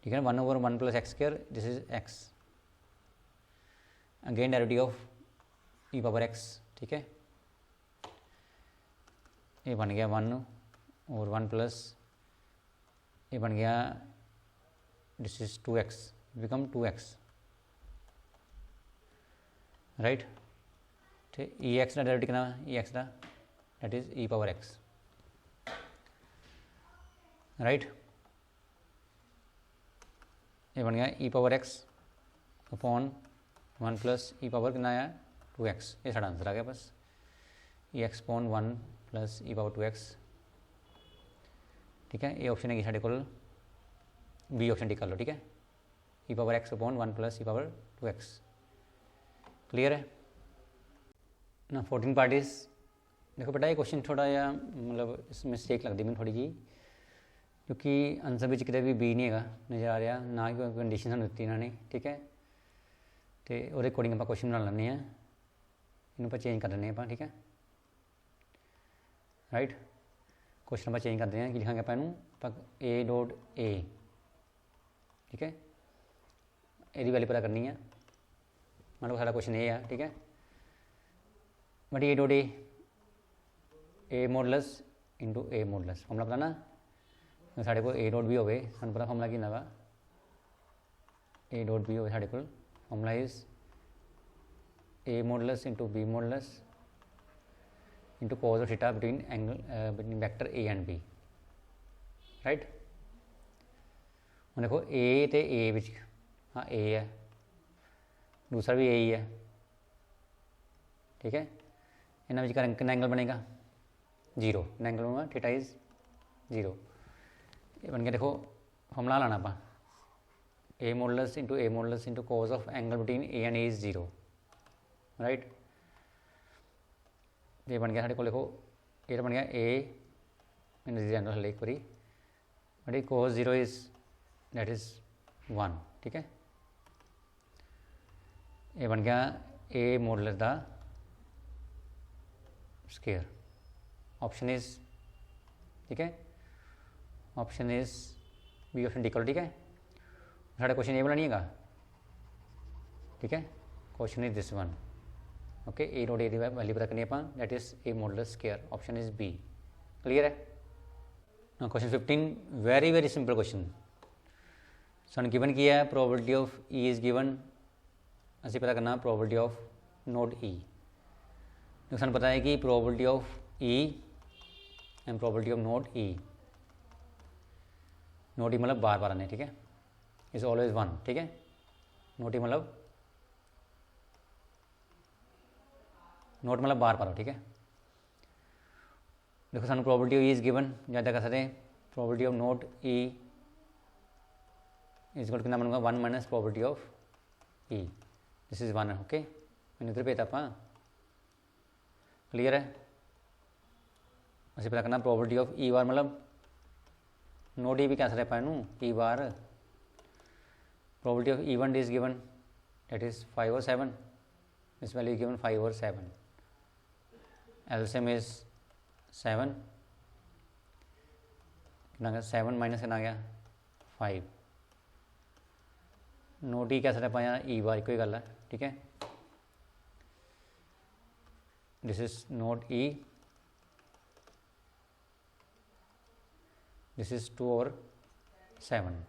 ठीक है। 1/1 plus x square, this is x, again derivative of E power x, ठीक है। ये बन गया 1 और 1 प्लस ये बन गया this is 2x, become 2x, right. ठीक, ई एक्स का डेरिवेटिव कितना है, ई एक्स का that is E power x, right. ये बन गया ई पावर एक्स अपॉन 1 प्लस ई पावर कितना आया 2x, ये साढ़ा आंसर आ गया बस, ई एक्स अपॉन 1 प्लस ई पावर 2x, ठीक है। ये ऑप्शन है कि साढ़े को बी ऑप्शन टिक कर लो, ठीक है, ई पावर एक्स अपॉन 1 प्लस ई पावर 2x। क्लियर है ना। 14 पार्टीज, देखो बेटा ये क्वेश्चन थोड़ा या मतलब इसमें मिस्टेक लगती मैंने थोड़ी जी, क्योंकि आंसर भी कितने भी बी नहीं है नज़र आ रहा, ना ही कोई कंडीशन सानूं दित्ती इन्होंने, ठीक है। तो ਉਹਦੇ अकॉर्डिंग आप क्वेश्चन बना लें, इन्हों आप चेंज कर दें आप, ठीक है, राइट। क्वेश्चन आप चेंज करते हैं कि लिखांगे आप इनू ए डॉट ए, ठीक है, यदि वैल्यू पता करनी है, मान लो सारा क्वेश्चन ए है, ठीक है, but A dot A modulus into A modulus formula पता ना, साढ़े को ए डॉट भी होवे सानूं पता फॉर्मूला की वा, ए डॉट भी होवे साढ़े को formula is A modulus into B modulus into cos of theta between angle between vector A and B, right. हम देखो ए तो ए विच हाँ ए है, दूसरा भी ए ही है, ठीक है। इन्होंने कितना एंगल बनेगा 0, एंगल बनेगा थीटा इज 0, ये बन गया। देखो फॉर्मूला लाना आप A modulus into cos of angle between A and A is 0, right. ये बन गया साढ़े को, देखो ये तो बन गया ए मैंने एंगल हल एक बारी, but cos 0 is that is 1, ठीक है। ये बन गया ए मॉडलस दा स्क्वायर, ऑप्शन इज, ठीक है, option is B option tick करो, ठीक है। साढ़े क्वेश्चन ये बनानी है, ठीक है, question is this one, okay. A dot A value पता करनी है, that is A modulus square, option is B. Clear है ना। Question 15 very very simple question, सन गिवन किया है probability of E is given, असी पता करना प्रोबेबिलिटी ऑफ नोट ई। तो सू पता है कि probability of E and probability of not E, not E मतलब बार बार आने, ठीक है, इज ऑलवेज 1, ठीक है। नोट ई मतलब नोट मतलब बार बार हो, ठीक है। देखो सानू probability of E is given, ज़्यादा कर सकते हैं probability of not E is equal कितना बनूंगा 1 minus probability of E, this is 1, okay. मैंने इधर भेजा आप, क्लियर है। असं पता करना प्रोबेबिलिटी ऑफ ई बार मतलब नोट ई भी कह सकते आप E bar, probability of E1 is given that is 5 और 7, दिस वैल्यू इज गिवन 5 और 7, एलसीएम इज 7, कितना गया 7 माइनस कितना गया 5, नोट ई कह सकते ਆਪਾਂ ਜਾਂ ई बार कोई गल है, ठीक है। This is not E, this is 2 और 7।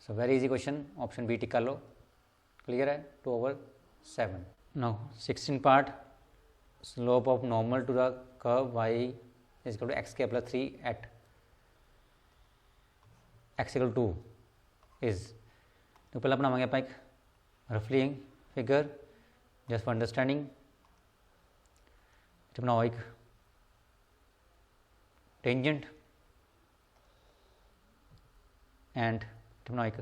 So very easy question, option B tick कर लो, क्लियर है। 2 over 7। Now 16 part, slope of normal to the curve y is equal to x के plus 3 at x equal 2 is. तो पहला बनावांगे आप एक रफली फिगर जस्ट फॉर अंडरस्टैंडिंग। बनाओ एक टेंजेंट एंड बनाओ एक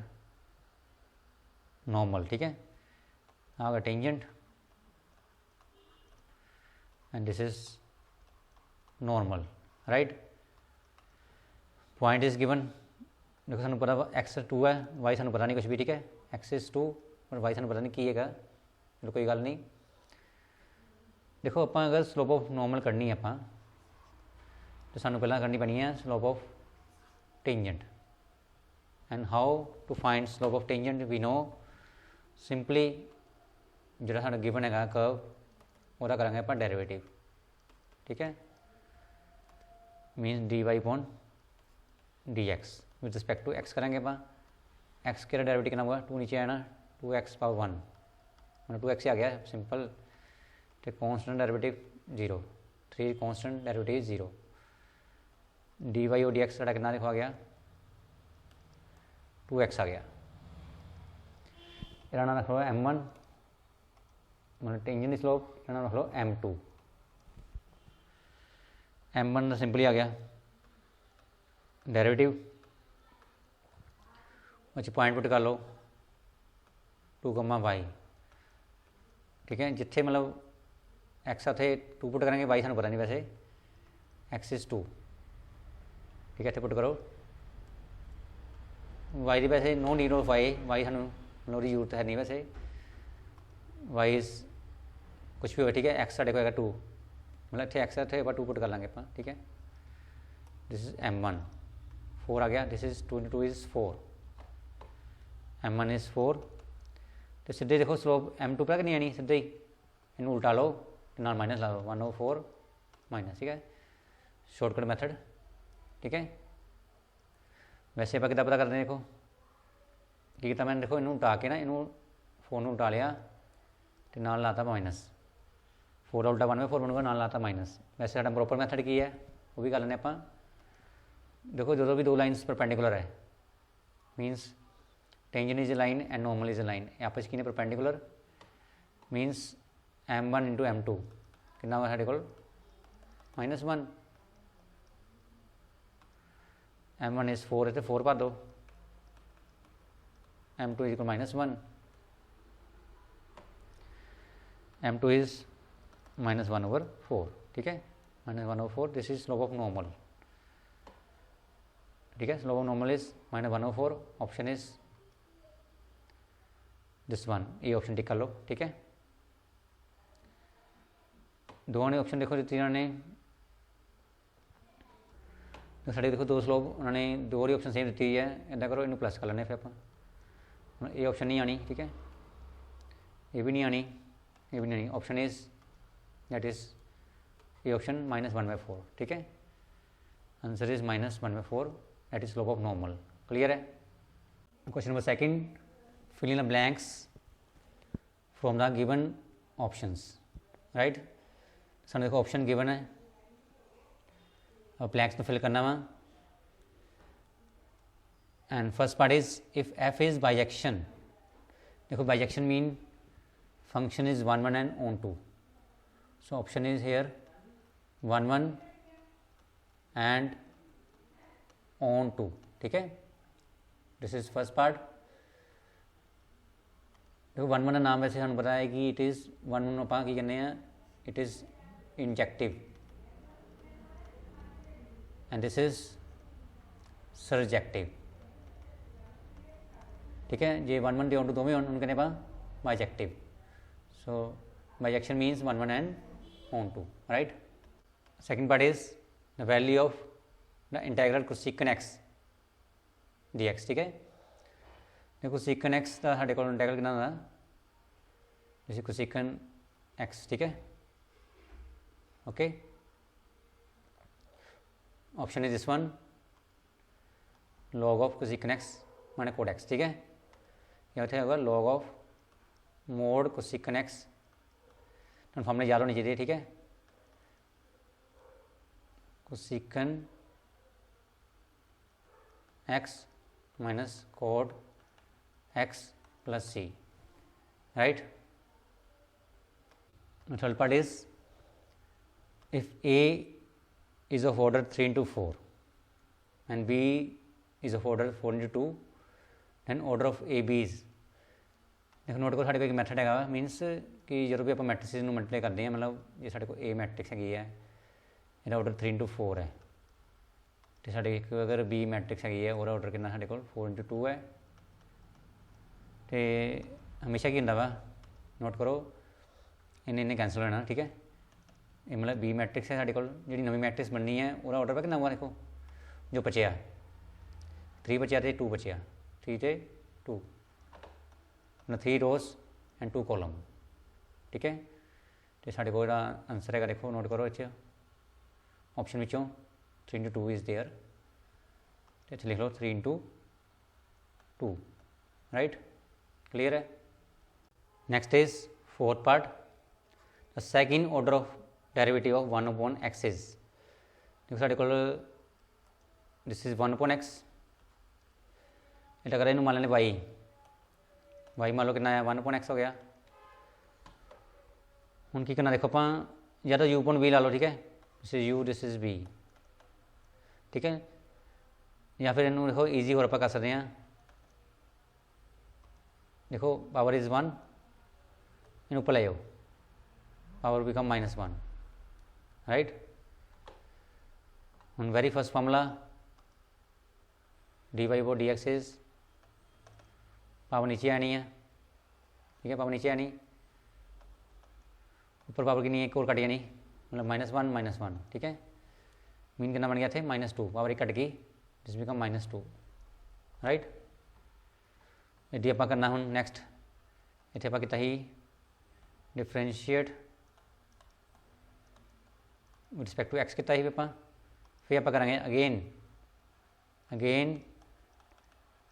नॉर्मल, ठीक है। आगा tangent and this is normal, right. Point is given, देखो सानू पता एक्स 2 है, वाई सानू पता नहीं कुछ भी, ठीक है। एक्स इज 2 और वाई सानू पता नहीं की है, चलो कोई गल नहीं। देखो ਆਪਾਂ अगर स्लोप ऑफ नॉर्मल करनी है ਆਪਾਂ तो सानू पहला करनी पैनी है slope of tangent. And how to find slope of tangent, we know simply जो सानू गिवन है कर्व वह करांगे आप डेरिवेटिव, ठीक है। Means d y upon d x with respect to x करेंगे आप। एक्स के डेरिवेटिव कितना होगा, 2 नीचे आया ना, 2x पावर 1, मतलब 2x ही आ गया सिंपल। तो constant derivative 0, 3 constant derivative 0। D y और डी एक्स का कितना देखो आ गया, 2x आ गया। इहदा नाम रख लो m1, मतलब टेंजेंट स्लोप, इहदा नाम रख लो m2। m1 सिंपली आ गया डेरिवेटिव, अच्छा पॉइंट पुट कर लो 2, y, ठीक है। जिथे मतलब एक्स उथे 2 पुट करेंगे, वाई सानू पता नहीं वैसे, एक्स इज 2, ठीक है। इतने पुट करो वाई की वैसे नो नीड ऑफ वाई सानू मतलब जरूरत है नहीं वैसे, वाई इज कुछ भी होगा, ठीक है। एक्स साढ़े को है 2, मतलब इतने एक्स है, इतने 2 पुट कर लेंगे आप, ठीक है। दिस इज m1, 4 आ गया, this is 2 × 2 is 4, m1 is 4। तो सीधे देखो स्लोप m2 पर नहीं आनी, सीधे ही इनू उल्टा लो, नाल माइनस ला लो, 1/4 माइनस, ठीक है। शॉर्टकट मैथड, ठीक है। वैसे आप कितना पता करते हैं, देखो की किया मैंने, देखो इनू उल्टा के ना, इनू 4 उल्टा लिया तो नाल लाता माइनस, 4 उल्टा 1/4 बनूगा, नाल लाता माइनस। वैसे साडा प्रॉपर मैथड की है वो भी कर लें आप। देखो जो भी 2 लाइन्स परपेंडिकुलर है, मीनस tangent is a line and normal is a line, आपस की ने परपेंडिकुलर, मीनस m1 × m2 कितना होगा साढ़े को -1। m1 इज 4 है तो 4 पा दो, m2 इज -1, m2 इज -1/4, ठीक है। -1/4, this is slope of normal, ठीक है। Slope of normal is -1/4, option is this one, ये ऑप्शन टिक कर लो, ठीक है। दोनों ने ऑप्शन देखो दी उन्होंने, तो साढ़े देखो 2 स्लोप उन्होंने 2 ही ऑप्शन सेम दी हुई है, इदा करो इनू प्लस कर लेने फिर आप। ये ऑप्शन नहीं आनी, ठीक है, ये भी नहीं आनी, ये भी नहीं आनी। ऑप्शन इज दैट इज ये ऑप्शन -1/4, ठीक है। Answer is -1/4, that is slope of normal, clear है। Question number second, fill in the blanks from the given options, right। सानू देखो ऑप्शन गिवन है और ब्लैंक्स में फिल करना वा। And first part is if f is bijection, देखो bijection mean function is 1 1 and on 2, so option is here 1 1 and on 2, ठीक है। This is first part. देखो 1 1 का नाम वैसे सानू पता है कि इट इज़ 1 1 आप की कहने हैं, it is injective and this is surjective, ठीक है। जे 1 1 दे ऑन 2 दोवें उन्होंने कहने bijective, so bijection means 1 1 and on 2, right. Second part is the value of the integral cosec x dx, ठीक है। देखो कोसेकन एक्स का साढ़े को इंटीग्रल कितना होता जैसे कोसेकन एक्स, ठीक है। Okay, option is this one, log of cosec x माने कोड एक्स, ठीक है। या फिर होगा log of mod cosec x, formula याद होनी चाहिए, ठीक है। Cosec x minus cot x plus c, right. Third part is if A is of order 3 into 4 and B is of order 4 into 2, then order of A B is, देखो note करो साढ़े को एक मैथड है मीनस कि जो भी आप मैट्रिक्स मल्टीप्लाई करते हैं, मतलब ये साढ़े को ए मैट्रिक्स हैगी है, ਇਹਦਾ ऑर्डर 3 into 4 है, तो साढ़े एक अगर बी मैट्रिक्स हैगी है ਉਹਦਾ ऑर्डर कितना साढ़े को 4 into 2 है। तो हमेशा की ਹੁੰਦਾ ਵਾ नोट करो इन्ने कैंसल होना, ठीक है। ये मतलब बी मैट्रिक्स है साढ़े को जी नवी मैट्रिक्स बननी है, ਉਹਦਾ ऑर्डर पर कितना हुआ देखो, जो बचिया 3 बचिया तो 2 बचिया, 3 से 2 मतलब 3 रोज एंड 2 कॉलम, ठीक है। तो साढ़े को आंसर है देखो नोट करो इस ऑप्शन विचों 3 into 2 इज देयर, तो इतने लिख लो 3 into 2, राइट, क्लियर है। Next is fourth part, the second order of derivative of 1/x is, देखो साढ़े को दिस इज 1/x, इट अगर इन मान लें y मान लो कितना है 1/x हो गया। हूँ की करना देखो आप या तो u/v ला लो, ठीक है, this is u this is v, ठीक है। या फिर इन्हों देखो ईजी और आप कर सकते हैं, देखो पावर इज 1 इन ऊपर ले जाओ, पावर बिकम -1, राइट। हूँ very first formula dy/dx is power नीचे आनी है, ठीक है, पावर नीचे आनी, ऊपर पावर कितनी एक और कट जानी, मतलब -1, ठीक है। मीन कितना बन गया थे -2, पावर एक कट गई, दिस बिकम -2, राइट। यदि आप करना हूँ नैक्सट इतने आप किया ही differentiate with respect to x किया ही आप, फिर आप करेंगे again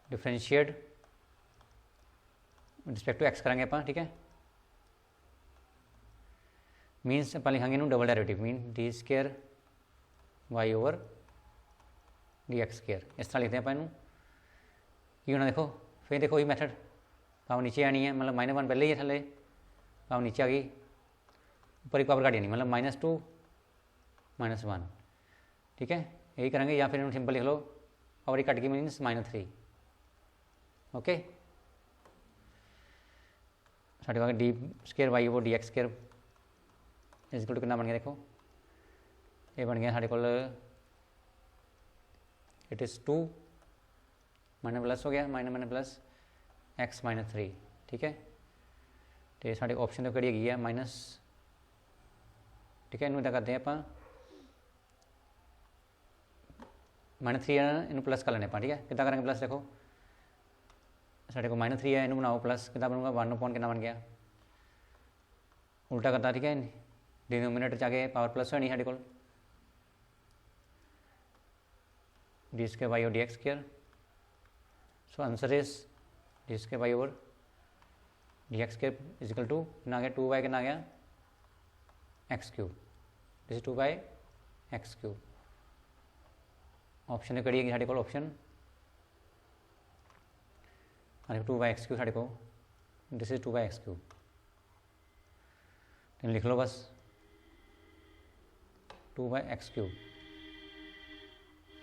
differentiate with respect to x करेंगे आप, ठीक है। मीनस आप लिखेंगे इनू double derivative, mean d² y/dx², इस तरह लिखते हैं आप इनू की होना देखो। फिर देखो ये मैथड पावर नीचे आनी है, मतलब -1 पहले ही है, थले पावर नीचे आ गई, ऊपर एक पावर घट जानी, मतलब -2 -1, ठीक है, यही करेंगे। या फिर सिंपल लिख लो पावर कट गई मीनस -3, ओके। साढ़े पास d² y/dx² is equal to कितना बन गया देखो, ये बन गया साढ़े को इट इज़ 2 माइनस प्लस हो गया, माइनस प्लस x -3, ठीक है। तो साढ़े ऑप्शन तो कड़ी हैगी है माइनस, ठीक है। इनू इदा करते हैं आप -3 इन प्लस कर लेने आप, ठीक है। कितना करेंगे प्लस, देखो साढ़े को -3 है, इनू बनाओ प्लस, कितना बनूंगा 1/, कितना बन गया उल्टा करता, ठीक है। डिनोमिनेटर जाके पावर प्लस होनी साढ़े को d² y/dx², so answer is d² y/dx² is equal to कितना आ गया 2y, कितना आ गया x³, this is 2/x³। Option कड़ी है साढ़े को ऑप्शन 2/x³ साढ़े को, दिस इज 2/x³, लिख लो बस 2/x³,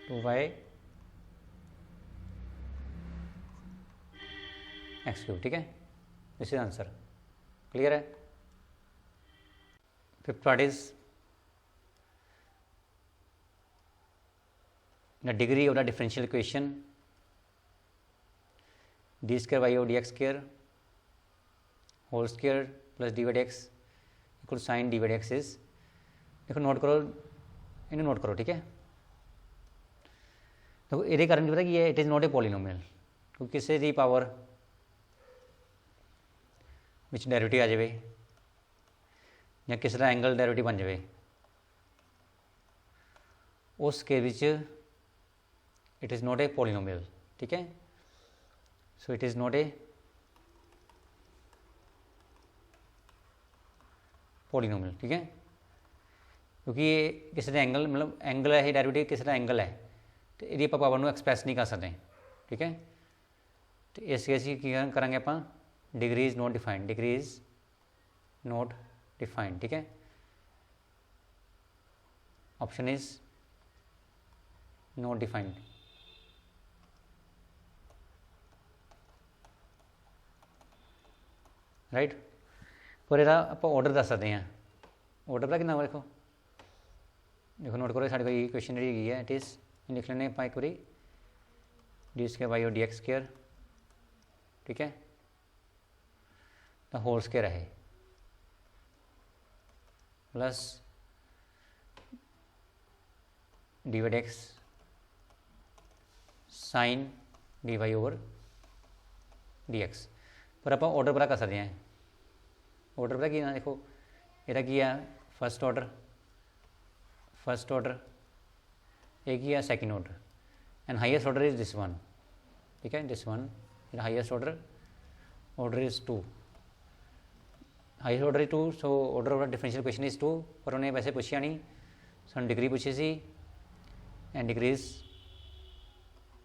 2/x³, ठीक है। दिस इज आंसर, क्लियर है। Fifth part is the degree of the differential equation d² y/dx² whole square plus d/dx equal sine d/dx is, देखो नोट करो, इन्हें नोट करो, ठीक है। देखो ये कारण पता कि it is not A polynomial, क्योंकि किसी की पावर ਵਿੱਚ ਡੈਰੀਵੇਟਿਵ ਆ ਜਾਵੇ ਜਾਂ ਕਿਸੇ ਦਾ ਐਂਗਲ ਡੈਰੀਵੇਟਿਵ ਬਣ ਜਾਵੇ, ਉਸ ਕੇਸ ਵਿੱਚ it is not A polynomial. ਠੀਕ ਹੈ, so it is not A polynomial. ਠੀਕ ਹੈ, ਕਿਉਂਕਿ ਇਹ ਕਿਸੇ ਦਾ ਐਂਗਲ ਮਤਲਬ ਐਂਗਲ ਹੈ, ਇਹ ਡੈਰੀਵੇਟਿਵ ਕਿਸੇ ਦਾ ਐਂਗਲ ਹੈ, ਅਤੇ ਇਹਦੀ ਆਪਾਂ ਪਾਵਰ ਨੂੰ ਐਕਸਪ੍ਰੈਸ ਨਹੀਂ ਕਰ ਸਕਦੇ। ਠੀਕ ਹੈ, ਅਤੇ ਇਸ ਕੇਸ ਕੀ ਕਰਾਂਗੇ ਆਪਾਂ, degree is not defined, degree is not defined. ठीक है, option is not defined. Right, पर ਇਹਦਾ ਆਪਾਂ ऑर्डर दस सकते हैं। ऑर्डर पता कितना देखो, देखो नोट करो, साढ़े कोई क्वेश्चन जी है, इट इज़ लिख लेने आप एक बारी डी स्क्वायर बाई और डी एक्स स्क्वायर। ठीक है, द होल स्क्वायर है plus d y x sine d y over d x. पर आप ऑर्डर पता कर सकते हैं। ऑर्डर पता की ना, देखो ये की है फर्स्ट ऑर्डर, एक ही है second order, and highest order is this one. ठीक है, this one highest order is 2, highest order is 2, so order of differential question is 2। पर उन्हें वैसे पूछा नहीं, सन डिग्री पूछी सी, and degree is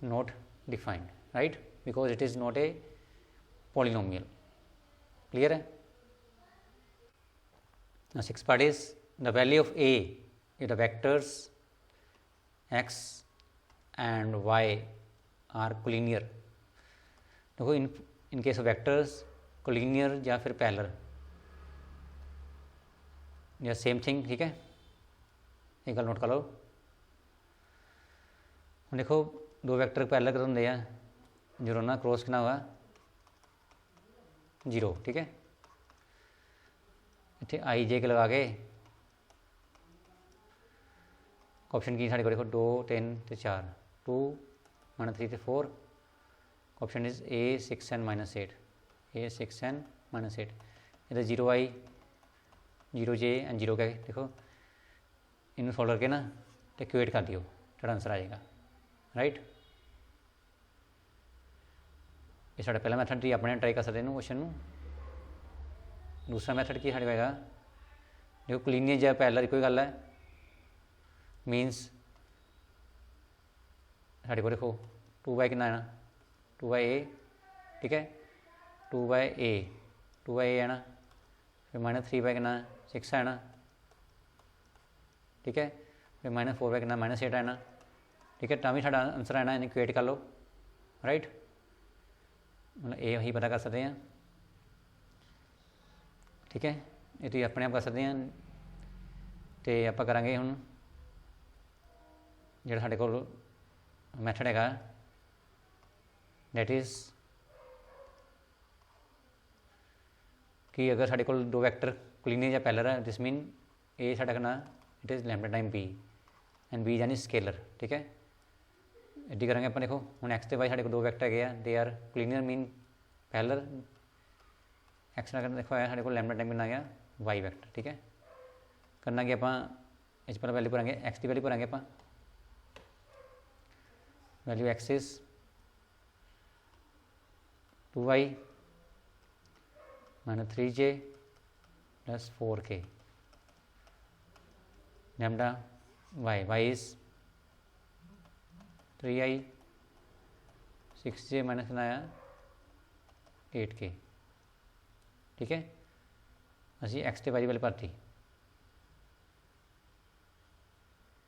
not defined, right, because it is not a polynomial. Clear है। Now sixth part is the value of a if the vectors x and y are collinear। देखो in case of vectors collinear या फिर parallel या same thing. ठीक है, एक गल note कर लो। हम देखो दो वैक्टर पैरेलल कर देंगे, जीरो ना क्रॉस कितना होगा 0। ठीक है, इतने आई जे के लगा के ऑप्शन की साढ़े को देखो 2 3 ते 4, 2 -3 ते 4, option is A 6 n -8, A 6 n -8। इधर 0 आई 0 जे एंड 0 का देखो, इन्हों सॉल्व करके ना तो इक्वेट कर दियो, थोड़ा आंसर आ जाएगा। राइट, ये साढ़ा पहला मैथड जी अपने ट्राई कर सकते हैं क्वेश्चन में। दूसरा मैथड की साढ़े होगा, देखो कोलिनियर या पैरेलल कोई गल है, मीनस साढ़े को देखो 2 कितना है ना 2/a। ठीक है, 2/a है ना, फिर -3 कितना 6 है ना। ठीक है, फिर -4 कितना -8 है ना। ठीक है, तामी साढ़ा आंसर है ना, इन्हें क्रिएट कर लो। राइट, मतलब ए ही पता कर सकते हैं। ठीक है, ये तो अपने आप कर सकते हैं। तो आप करा हम जो साढ़े को मैथड है दैट इज़ कि अगर साढ़े को दो वैक्टर कोलिनियर या पैरेलल है, दिस मीन ए साढ़ा करना it is lambda time B and B यानी स्केलर। ठीक है, इड्डी करेंगे अपन। देखो हम एक्स ते वाई साढ़े को दो वैक्टर है, they are collinear mean parallel. X ना करना देखो आया साढ़े को लैम्डा टाइम कितना आ गया वाई वैक्टर। ठीक है, करना कि आप इस पर वैल्यू भरांगे, एक्स की वैल्यू भरांगे आप, value x is 2y -3j + 4k, lambda y is 3i 6j minus कितना आया 8k। ठीक है, असी एक्स ते वाई वाली भरती।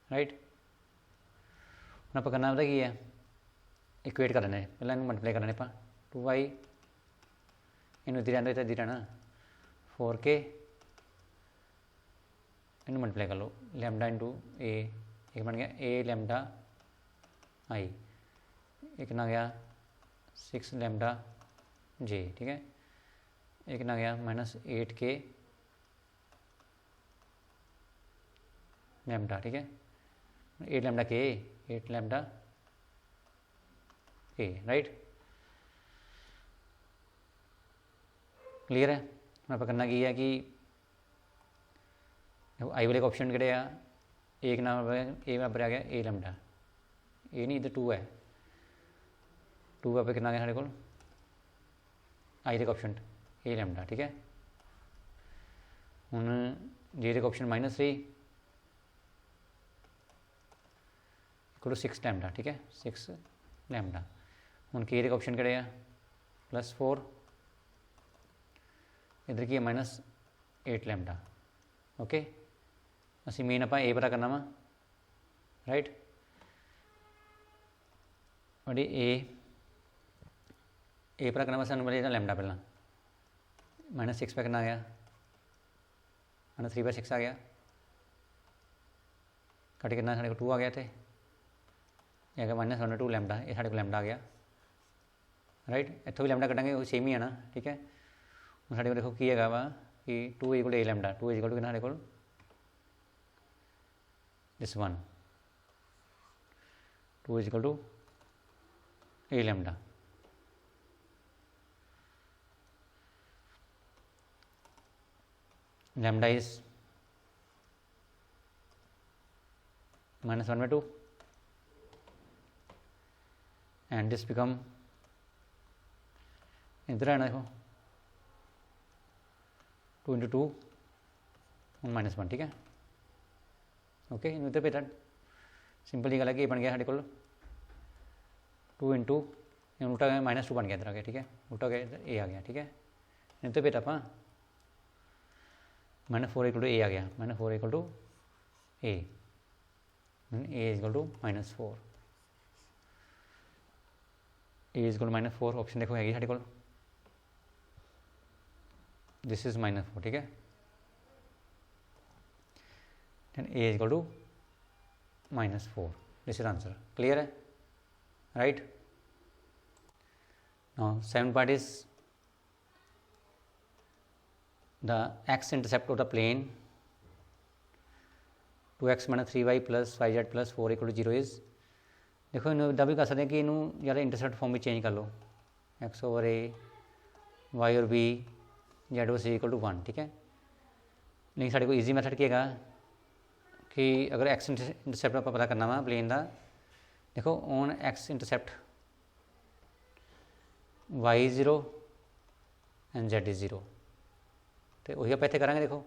राइट, हम आप करना पता की है, इक्वेट कर लेने, पहले इन्हें मल्टीप्लाई कर लेने आप 2y इन इधर रहना इधर रहना 4k, इन मल्टीप्लाई कर लो लैम्डा इंटू ए, एक बन गया ए लैम्डा आई, एक ना गया 6 लैम्डा जे। ठीक है, एक ना गया -8k लैम्डा। ठीक है, 8 लैम्डा के 8 लैम्डा के। राइट, क्लियर है। ਹੁਣ ਆਪਾਂ ਕਰਨਾ ਕੀ ਹੈ ਕਿ आई वाले ऑप्शन किहड़े आ एक नाम ए बराबर आ गया ए लैम्डा ए नहीं इधर 2 है 2 आप कितना आ गया साढ़े को आई दे ऑप्शन ए लैम्डा ठीक है। हुण जे दे ऑप्शन -3 इक्वल टू 6 लैम्डा ठीक है 6 लैम्डा। हुण के दे ऑप्शन किहड़े आ +4 इधर की है -8 लैम्डा ओके। ਅਸੀਂ ਮੇਨ ਆਪਾਂ ए पता करना वा राइट बड़ी ए पता करना वा सानू बड़े लैम्डा पहला -6 पे करना आ गया -3/6 आ गया कट कितना साढ़े को 2 आ गया थे या -1/2 लैम्डा ये साढ़े को लैम्डा आ गया राइट। इतों भी लैम्डा कटांगे वो सेम ही है ना ठीक है। हम साढ़े को देखो की है वा कि 2 = a लैम्डा 2 = कितना साढ़े को this one 2 = a lambda lambda is -1/2 and this become इधर है ना देखो 2 × 2 -1 ठीक है ओके। इधर पे सिंपल जी गल है कि बन गया साढ़े को 2 × उल्टा गया -2 बन गया इधर आ गया ठीक है उल्टा गया इधर ए आ गया ठीक है। इधर पे आप -4 = a आ गया -4 = a = -4 a = -4 ऑप्शन देखो हैगी साढ़े को दिस इज -4 ठीक है। then a = -4 this is answer clear है right। now second part is the x intercept of the plane 2x - 3y + 5z + 4 = 0 is देखो इन्हों इदा भी कर सकते हैं कि इनू या इंटरसेप्ट फॉर्म में चेंज कर लो x/a y/b z/c = 1 ठीक है। लेकिन साढ़े को ईजी मैथड की है कि अगर एक्स इंटरसेप्ट आप पता करना वा प्लेन का देखो on x intercept y 0 and z is 0 तो वही आप इतने करेंगे देखो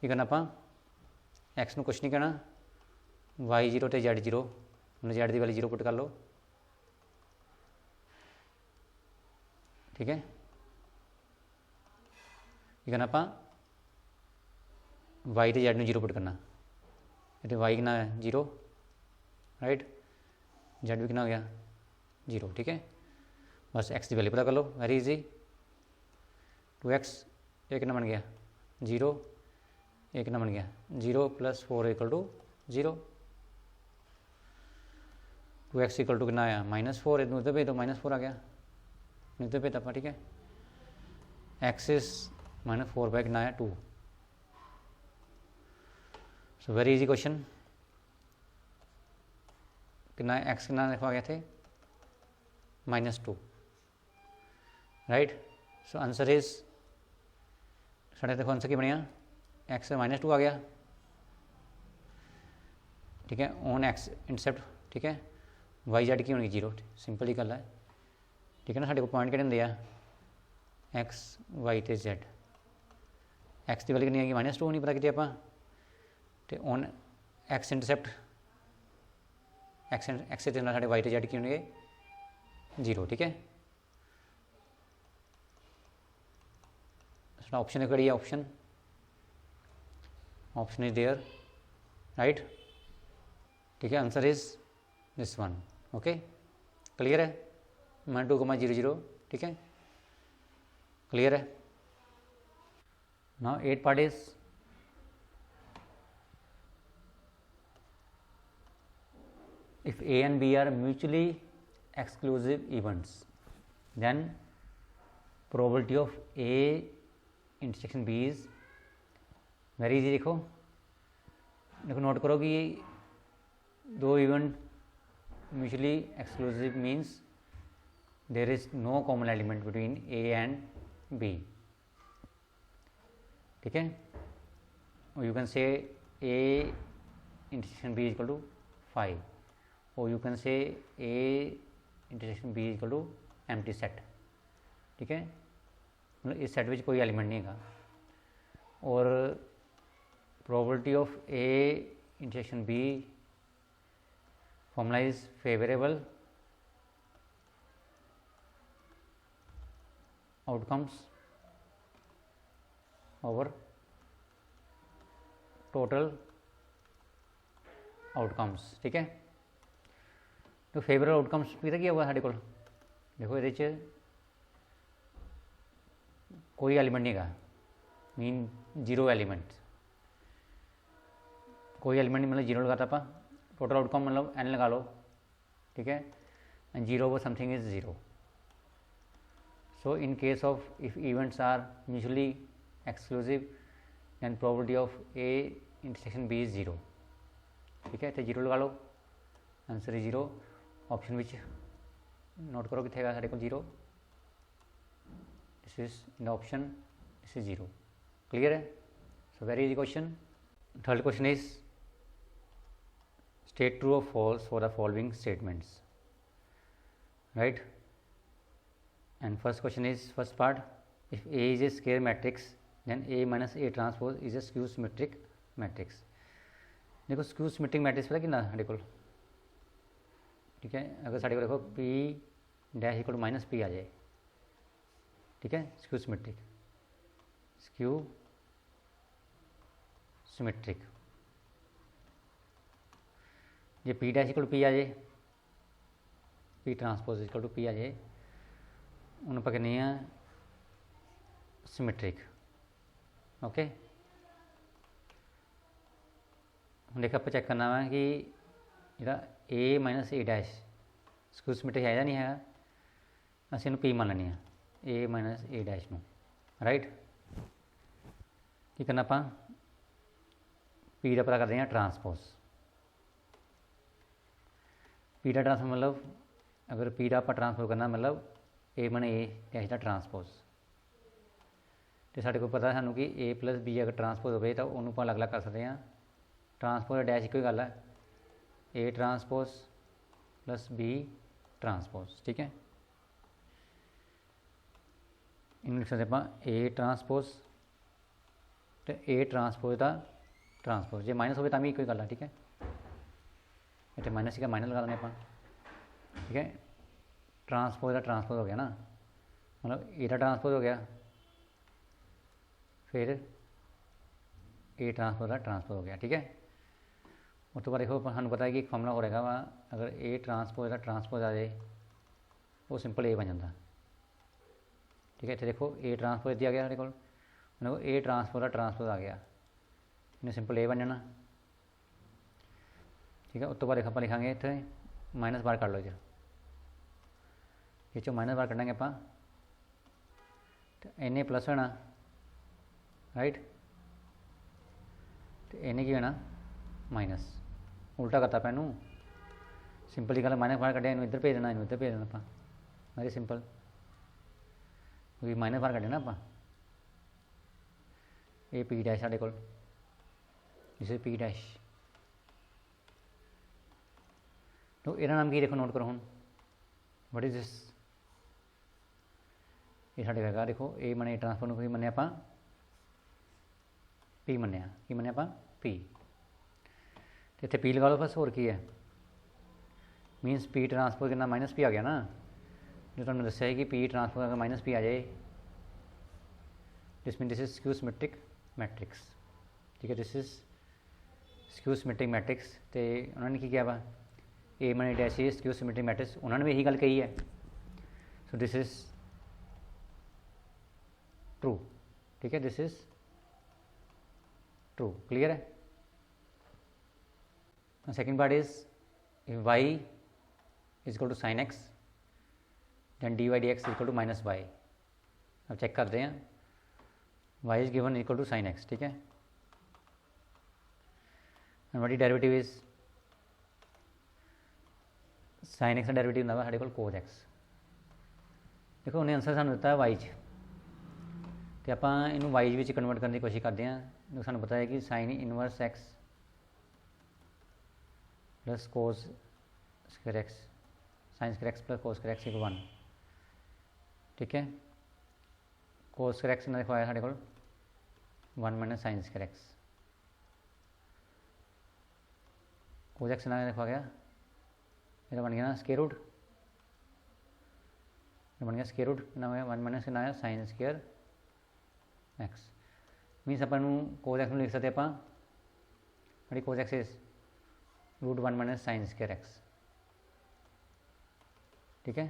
की करना आप एक्स में कुछ नहीं कहना y 0 तो z 0 हमने z की वैल्यू 0 पुट कर लो ठीक है। की करना आप y तो z में 0 पुट करना तो y कितना है 0 राइट z भी कितना हो गया 0 ठीक है। बस x की वैल्यू पता कर लो वेरी इजी 2x ये कितना बन गया 0 ये कितना बन गया 0 + 4 = 0 2x = कितना आया -4 इधर पे तो -4 आ गया इधर पे तब ठीक है। x इज -4 by कितना आया 2 सो वेरी इजी क्वेश्चन कितना एक्स कितना देखो आ गए थे -2 राइट। सो आंसर इज साढ़े देखो आंसर की बनया एक्स -2 आ गया ठीक है ऑन एक्स इंटरसेप्ट ठीक है। वाई जेड की होनी 0 सिंपल ही गल है ठीक है ना। साढ़े को पॉइंट किहड़े होंदे आ एक्स वाई तो जेड एक्स की वैल्यू कितनी है -2 नहीं पता कि आप तो ऑन एक्स इंटरसेप्ट एक्स के साढ़े वाई तो जेड की होंगे 0 ठीक है। ऑप्शन है कड़ी ऑप्शन इज देयर राइट ठीक है। Answer is this one okay clear है -2,00 ठीक है क्लियर है। Now 8 part is if A and B are mutually exclusive events then probability of A intersection B is very easy। देखो note करो कि दो event mutually exclusive means there is no common element between A and B ठीक है, और you can say A intersection B equal to 5, और you can say A intersection B equal to empty set. ठीक है, मतलब इस set में कोई एलिमेंट नहीं है, और probability of A intersection B formula is favourable outcomes over total outcomes. ठीक है, तो फेवरेबल आउटकम्स पता क्या हुआ साढ़े को, देखो ये कोई एलिमेंट नहीं है, मीन जीरो एलिमेंट, कोई एलिमेंट नहीं, मतलब जीरो लगाता आप, टोटल आउटकम मतलब एन लगा लो। ठीक है, and zero over something is zero. So in case of if events are mutually exclusive then probability of A intersection B is zero. ठीक है, तो जीरो लगा लो, answer is zero. Option which note करो कितने साढ़े को zero, this is in option, this is zero. Clear है? So very easy question. Third question is state true or false for the following statements, right? And first question is, first part, if A is a square matrix then A minus A transpose is a skew symmetric matrix। देखो skew symmetric matrix पता कितना साढ़े को, ठीक है, अगर साढ़े को देखो P dash equal to minus P आ जाए, ठीक है, skew symmetric, skew symmetric, ये P dash equal to P आ जाए, P transpose equal to P आ जाए, उन्हें पकड़नी है सिमेट्रिक। ओके, हम देखा आप चेक करना है कि जो ए माइनस ए डैश स्क्यू सिमेट्रिक है या नहीं है, असं पी मान लेनी है ए माइनस ए डैश में, राइट। की करना आप पी का पता करते हैं ट्रांसपोज, पी का ट्रांसपोज मतलब अगर पी का आप ट्रांसपोज करना मतलब ए माने ए डैश का ट्रांसपोज, तो साढ़े को पता सानू कि ए प्लस बी अगर ट्रांसपोज हो तो उन्होंने अलग अलग कर सकते हैं। ट्रांसपोज डैश एक ही गल है, A transpose plus B transpose. ठीक है, इन लिख सकते आप ए ट्रांसपोज तो ए ट्रांसपोज का ट्रांसपोज, जो माइनस हो भी एक ही गल है। ठीक है, इतने माइनस का माइनस लगा देने आप। ठीक है, ट्रांसपोज का ट्रांसपोज हो गया ना, मतलब ए का ट्रांसपोज हो गया, फिर ए ट्रांसपोज का ट्रांसपोज हो गया। ठीक है, उस तो बाद देखो सू पता है कि एक फॉर्मूला हो रहेगा वा, अगर ए ट्रांसपोज का ट्रांसपोज आ जाए वो सिंपल ए बन जाता। ठीक है, इतने देखो ए ट्रांसपोज दिया गया साढ़े को, देखो ए ट्रांसपोज का ट्रांसपोज आ गया, इन्हें सिंपल ए बन जाना। ठीक है, उस तो बाद देखो आप लिखा इतने माइनस बार कर लो जो, ये चो माइनस बार करेंगे आप तो एन ए प्लस होना, राइट, तो एन ए की होना माइनस, उल्टा करता पैनू सिंपल ही गल, माइनस बार कटे इधर भेज देना, इधर भेज देना आप, वेरी सिंपल, क्योंकि माइनस बार कटे ना आप, ये पी डैश साढ़े को, दिस इज पी डैश। तो इहदा नाम की देखो, नोट करो हम, वट इज दिस, ये साढ़े हैगा देखो ए मने ए ट्रांसफर को मन्ने आप पी मन्निया, की मन्निया आप पी, तो इतने पी लगा लो बस, होर की है, मीनस पी ट्रांसपोज कितना माइनस पी आ गया ना, जो तुमने दस्या है कि पी ट्रांसपोज अगर माइनस पी आ जाए this mean this is skew symmetric matrix. ठीक है, this is skew symmetric matrix, तो उन्होंने की किया वा ए मनी dash is skew symmetric matrix, उन्होंने भी यही गल कही है। So this is true. ठीक है, दिस इज ट्रू, क्लियर है। Second part is if y is equal to sine x then d y d x equal to minus y. अब चेक करते हैं, y is given equal to sine x. ठीक है, and what is derivative is sine x का derivative होंगे साढ़े को cos x. देखो उन्हें आंसर सानू दिता है वाई च, तो आप इनू वाई में कन्वर्ट करने की कोशिश करते हैं। सानू पता है कि sine inverse x plus cos square x, sign square x plus cos square x equal 1, ठीक है। कोस स्क्वायर एक्स ना देखो आया साढ़े को 1 minus sine square x, cos x ना देखो आ गया, ये बन गया ना स्क्वायर रूट, बन गया स्क्वायर रूट ना 1 माइनस ना आया साइन स्क्वायर एक्स। मीनस अपन कोस एक्स लिख सकते अपन cos x is root 1 minus sine square x, ठीक है।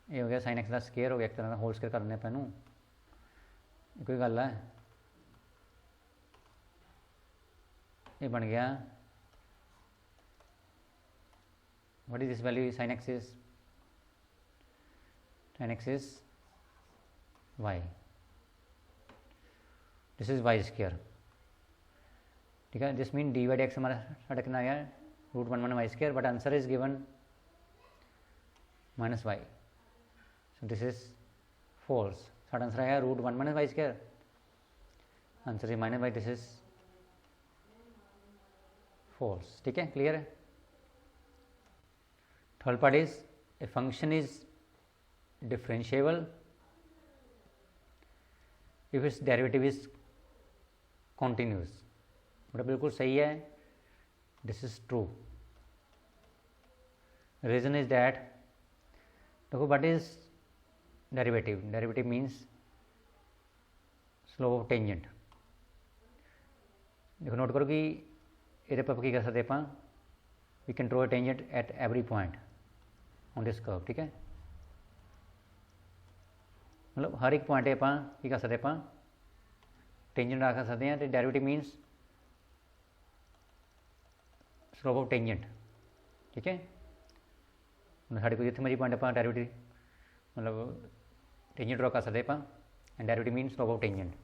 ये हो गया साइन एक्स का स्क्वायर हो गया, एक तरह का होल स्क्वायर करने पैनू कोई गल है। ये बन गया what is this value, sine x is y, this is y square, ठीक है। This mean d y d x हमारा साढ़े कितना आ गया root 1 minus y square, but answer is given minus y, so this is false. साढ़ा answer आया root 1 minus y square, answer is minus y, this is false, ठीक है। Clear है। Third part is A function is differentiable if its derivative is continuous, बड़ा बिल्कुल सही है, this is true. Reason is that, देखो what is derivative, derivative means slope of tangent. देखो note करो कि ये पर की कर सकते आप, we can draw a tangent at every point on this curve, ठीक है। मतलब हर एक पॉइंट आप कर सकते आप टेंजेंट रख सकते हैं, तो डेरिवेटिव मीनस स्लोप ऑफ टेंजेंट, ठीक है। साढ़े को जितने मर्जी पॉइंट आप डेरिवेटिव मतलब टेंजेंट ड्रॉ कर सकते आप, and derivative mean slope of tangent,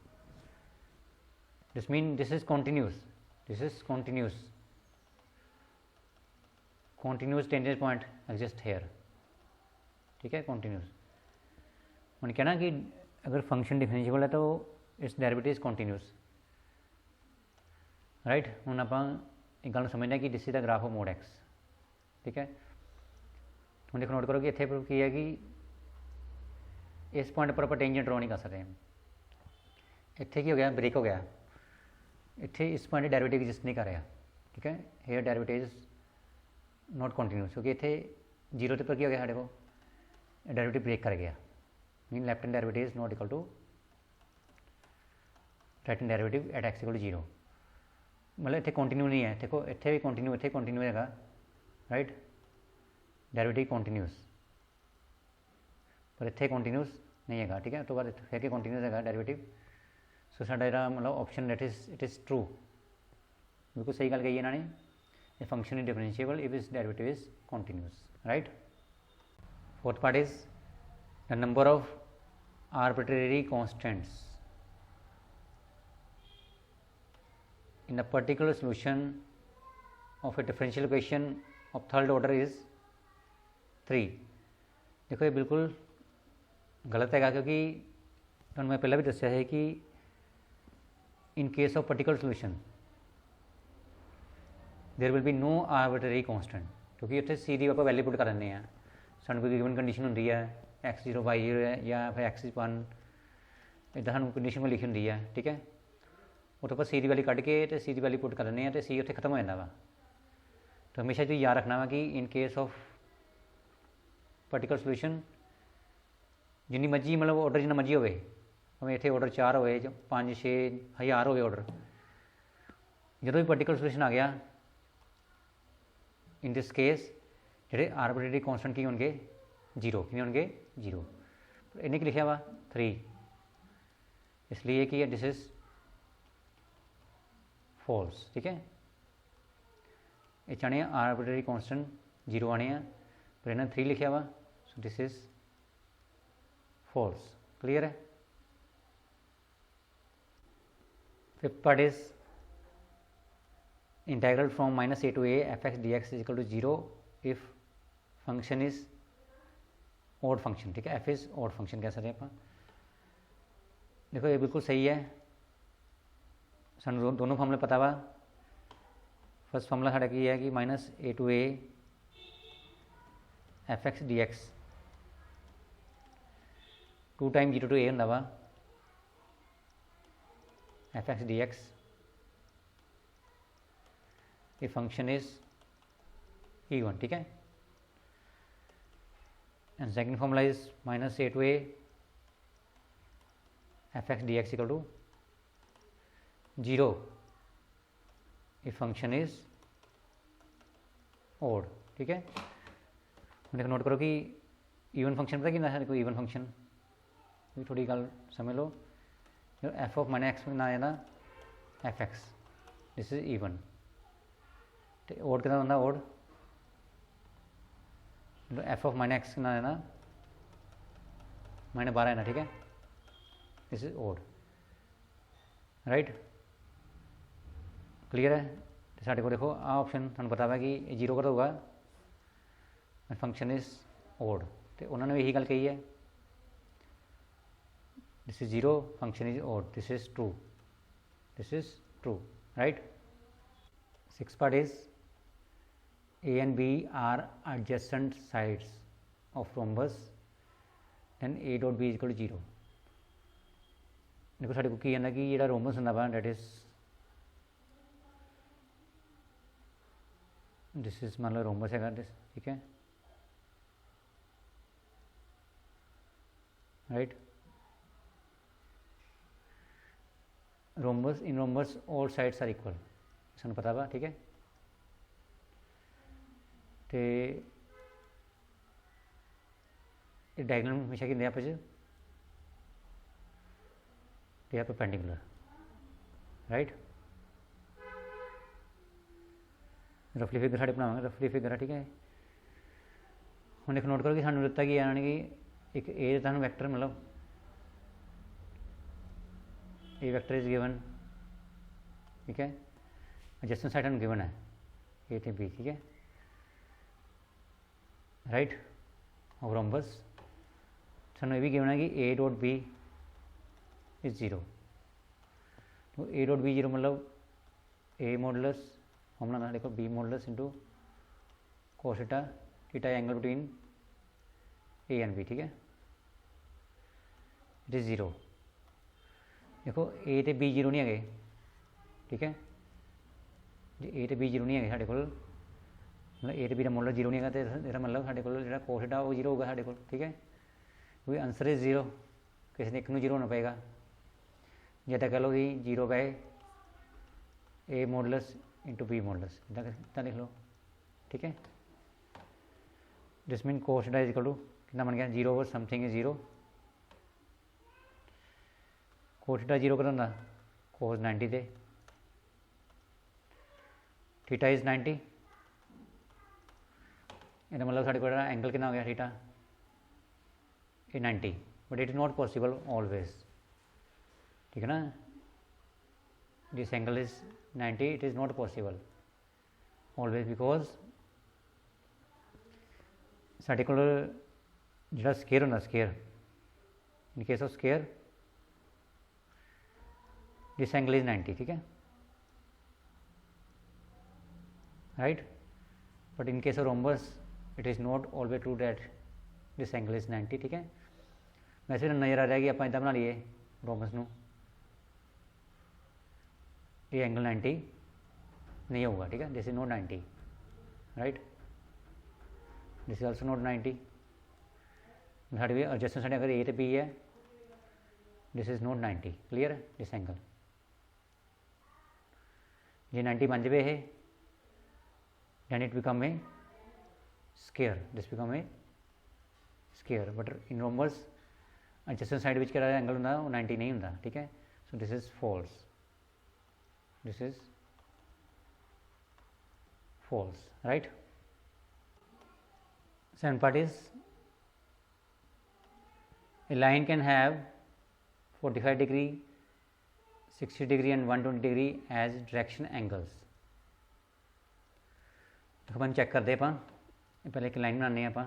this mean this is continuous, this is continuous tangent point exist here, ठीक है, कॉन्टीन्यूस। मैंने कहना कि अगर फंक्शन डिफरेंशिएबल है तो it's derivative is continuous, right. हम आप एक गल समझना कि this is the graph of mode x, ठीक है। हम देखो नोट करो कि इतने प्रूफ की है कि इस पॉइंट पर आप टेंजेंट ड्रॉ नहीं कर सकते, इतने की हो गया ब्रेक हो गया, इतने इस पॉइंट डेरिवेटिव एग्जिस्ट नहीं कर रहा, ठीक है। Here derivative is not continuous, क्योंकि इतने जीरो पर क्या हो गया साढ़े को डेरिवेटिव ब्रेक कर गया, mean left hand derivative is not equal to right hand derivative at x equal to 0, मतलब इतने कंटिन्यू नहीं है। देखो इतने भी कंटिन्यू, इतने कंटिन्यू है, राइट, डेरिवेटिव कंटिन्यूस, पर इतने कंटिन्यूस नहीं है, ठीक है। तो बाद फिर के कंटिन्यूस है डेरिवेटिव, सो साडा मतलब option that is it is true, बिल्कुल सही गल कही इन्होंने, ए function is differentiable if is derivative is continuous, right. Fourth part is the number of arbitrary constants in a particular solution of a differential equation of third order is 3। देखो ये बिल्कुल गलत है, क्योंकि तो मैं पहले भी दसिया है कि in case of particular solution there will be no arbitrary constant, क्योंकि उत्थे सी दी आप वैल्यू पुट कर दें, सानू कोई गिवन कंडीशन होंगी है x0 y0 है या फिर x1 इदा सू कंडीशन को लिखी होंगी है, ठीक है। वो तो आप सी की वैल्यू कढ़ के तो सी की वैल्यू पुट कर दें, तो सी उत्थे खत्म हो जाता वा। तो हमेशा तुम याद रखना वा कि in case of particular solution जिनी मर्जी मतलब ऑर्डर जिन्ना मर्जी होवे, भावें इतने ऑर्डर 4 होए 5 6 हज़ार होवे ऑर्डर, जो भी पर्टिकुलर सोल्यूशन आ गया इन दिस केस जोड़े आर्बिट्रेरी कॉन्स्टेंट की होंगे 0, कि होंगे 0, इन्हें लिखा वा 3, इसलिए कि दिस इज फॉल्स, ठीक है। ये चाहने आर्बिट्रेरी कॉन्स्टेंट 0 आने हैं, पर इन्हें 3 लिखा वा, so this is false, clear है। Fifth part is integral from -a to a f(x) dx is equal to 0 if function is odd function, ठीक है। एफ इज ऑड फंक्शन कह सकते हैं आप। देखो ये बिल्कुल सही है, सानू दोनों फॉर्मूले पता वा। फर्स्ट फॉर्मूला साढ़ा की है कि minus a to a f x d x 2 time 0 to a होंदा वा एफ एक्स डी एक्स। ये फंक्शन इज E1, ठीक है। And second formula is minus a to a f x d x equal to 0 ये function is odd, ठीक है। देखो note करो कि ईवन फंक्शन पता कि ना देखो ईवन फंक्शन थोड़ी गल समझ लो, एफ ऑफ माइनस एक्स ना जाना f x, this is even. तो ओड कितना होंगे odd, f of minus x ना जाना -12 है ना, ठीक है। This is odd, right, clear है। तो साढ़े को देखो आ ऑप्शन थोड़ा पता है कि 0 का होगा फंक्शन इज ओड, तो उन्होंने भी यही गल कही है, this is 0 function is odd, this is true, this is true, right. 6 part is A and B are adjacent sides of rhombus, then A dot B is equal to 0। देखो साढ़े को की कहना कि जो रोमबस होंगे वा डेट इज दिस इज मान लो रोमबस है दिस, ठीक है, right. Rhombus in rhombus all sides are equal, सानू पता वा, ठीक है। तो डायगोनल हमेशा कि आपस दे आर परपेंडिकुलर, राइट। रफली फिगर साढ़े बनावांगे, रफली फिगर है, ठीक है। हुण एक नोट करो कि सानू दिता कि यानी कि एक ए तुहानू वैक्टर मतलब ए वैक्टर इज गिवन, ठीक है। एडजेसेंट साइड सानू गिवन है ए ते बी, ठीक है, राइट। और रोमबस सानू ये भी गिवन है कि ए डॉट बी इज 0, तो ए डॉट बी 0 मतलब ए मॉडुलस फॉर्मूला ना देखो B modulus into cos theta, theta angle between A and B, ठीक है, इट इज 0। देखो ए तो बी 0 नहीं है, ठीक है, जो ए तो बी 0 नहीं है साढ़े को, मतलब ए तो बी का मॉडल 0 नहीं है, तो इसका मतलब साढ़े को जो कोस थीटा वो 0 होगा साढ़े को, ठीक है, क्योंकि आंसर इज 0, किसी ने एक नू 0 होना पड़ेगा, या तो कह लो कि 0 by A modulus into B modulus, इतना लिख लो, ठीक है। This mean cos theta is equal to कितना बन गया 0 over something is 0, cos theta 0 का होंगे कोस 90 थे, थीटा इज 90, इसका मतलब साढ़े को एंगल कितना हो गया थीटा ये 90, but it is not possible always, ठीक है ना। This angle is 90, it is not possible always, because साढ़े को जो स्केयर होंगे square, in case of square this angle is 90, ठीक है, right. But in case of rhombus it is not always true that this angle is 90, ठीक है। वैसे नज़र आ रहा है कि आप इदा बना लीए रोमबस नू, ये एंगल 90 नहीं होगा, ठीक है, this is not 90, right, this is also not 90। साढ़े भी एडजस्टमेंट साढ़े अगर ए तो बी है, दिस इज नॉट 90, क्लीयर है, दिस एंगल जे 90 बन जाए ये, then it become a square, this become a square, but in rhombus adjacent side which क्या एंगल होंगे वो 90 नहीं होंगे, ठीक है। So this is false, this is false, right. Second part is a line can have 45 degree, 60 degree and 120 degree as direction angles। देखो अपन check करते हैं, पहले एक लाइन बनाने आप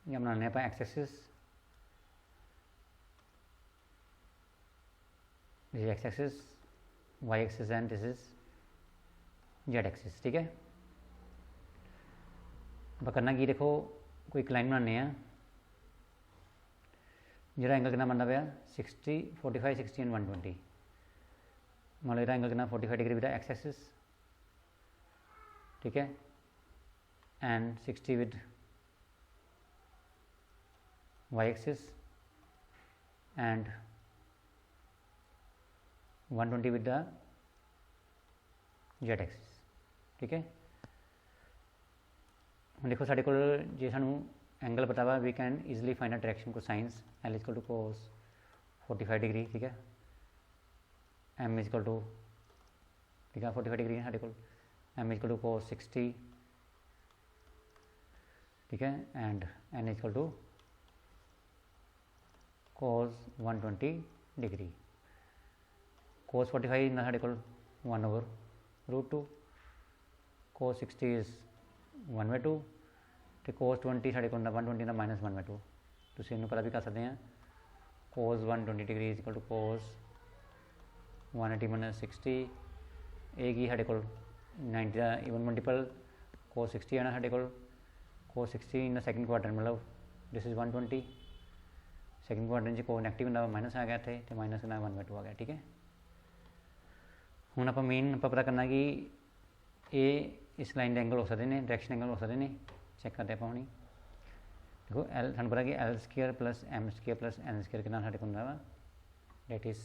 बनाने X axis, this is X axis, Y axis and this is Z axis. ठीक है, अब करना की देखो, कोई एक लाइन बनाने हैं जिहड़ा एंगल कितना बनता पाया 60, 45, 60 एंड 120। मान लो ਇਹਦਾ एंगल कितना 45 डिग्री विद एक्स एक्सिस, ठीक है, and 60 with Y axis and 120 with the Z axis. ठीक है, हम देखो साढ़े को जे सानू एंगल पता वा we can easily find out direction cosines L is equal to cos 45 degree. ठीक है, एम इजकल टू, ठीक है 45 डिग्री है साढ़े को, एम इजकल टू कोस 60, ठीक है, and n equal to cos 120 degree. Cos 45 ना साढ़े को 1/√2, कोस 60 इज 1/2 तो कोस 20 साढ़े को 120 का -1/2। तुसीं इनू पता भी कर सकते हैं, कोस 120 डिग्री इजकल टू कोस 180 - 60, ए की साढ़े को 90 का इवन मल्टीपल कोस 60 आना साढ़े को, कोस 60 इन द सैकेंड क्वाड्रेंट मतलब दिस इज 120, सैकेंड क्वाड्रेंट च कोस नैगेटिव होंदा माइनस आ गया इत्थे ते माइनस 1/2 आ गया। ठीक है, हुण आपां मेन आपां पता करना कि ये इस लाइन के एंगल हो सकते हैं, डायरेक्शन एंगल हो सकते हैं, चेक करते हैं अपनी। देखो एल सानू पता कि L square plus M square plus N square कितना साढ़े को होंदा वा, डेट इज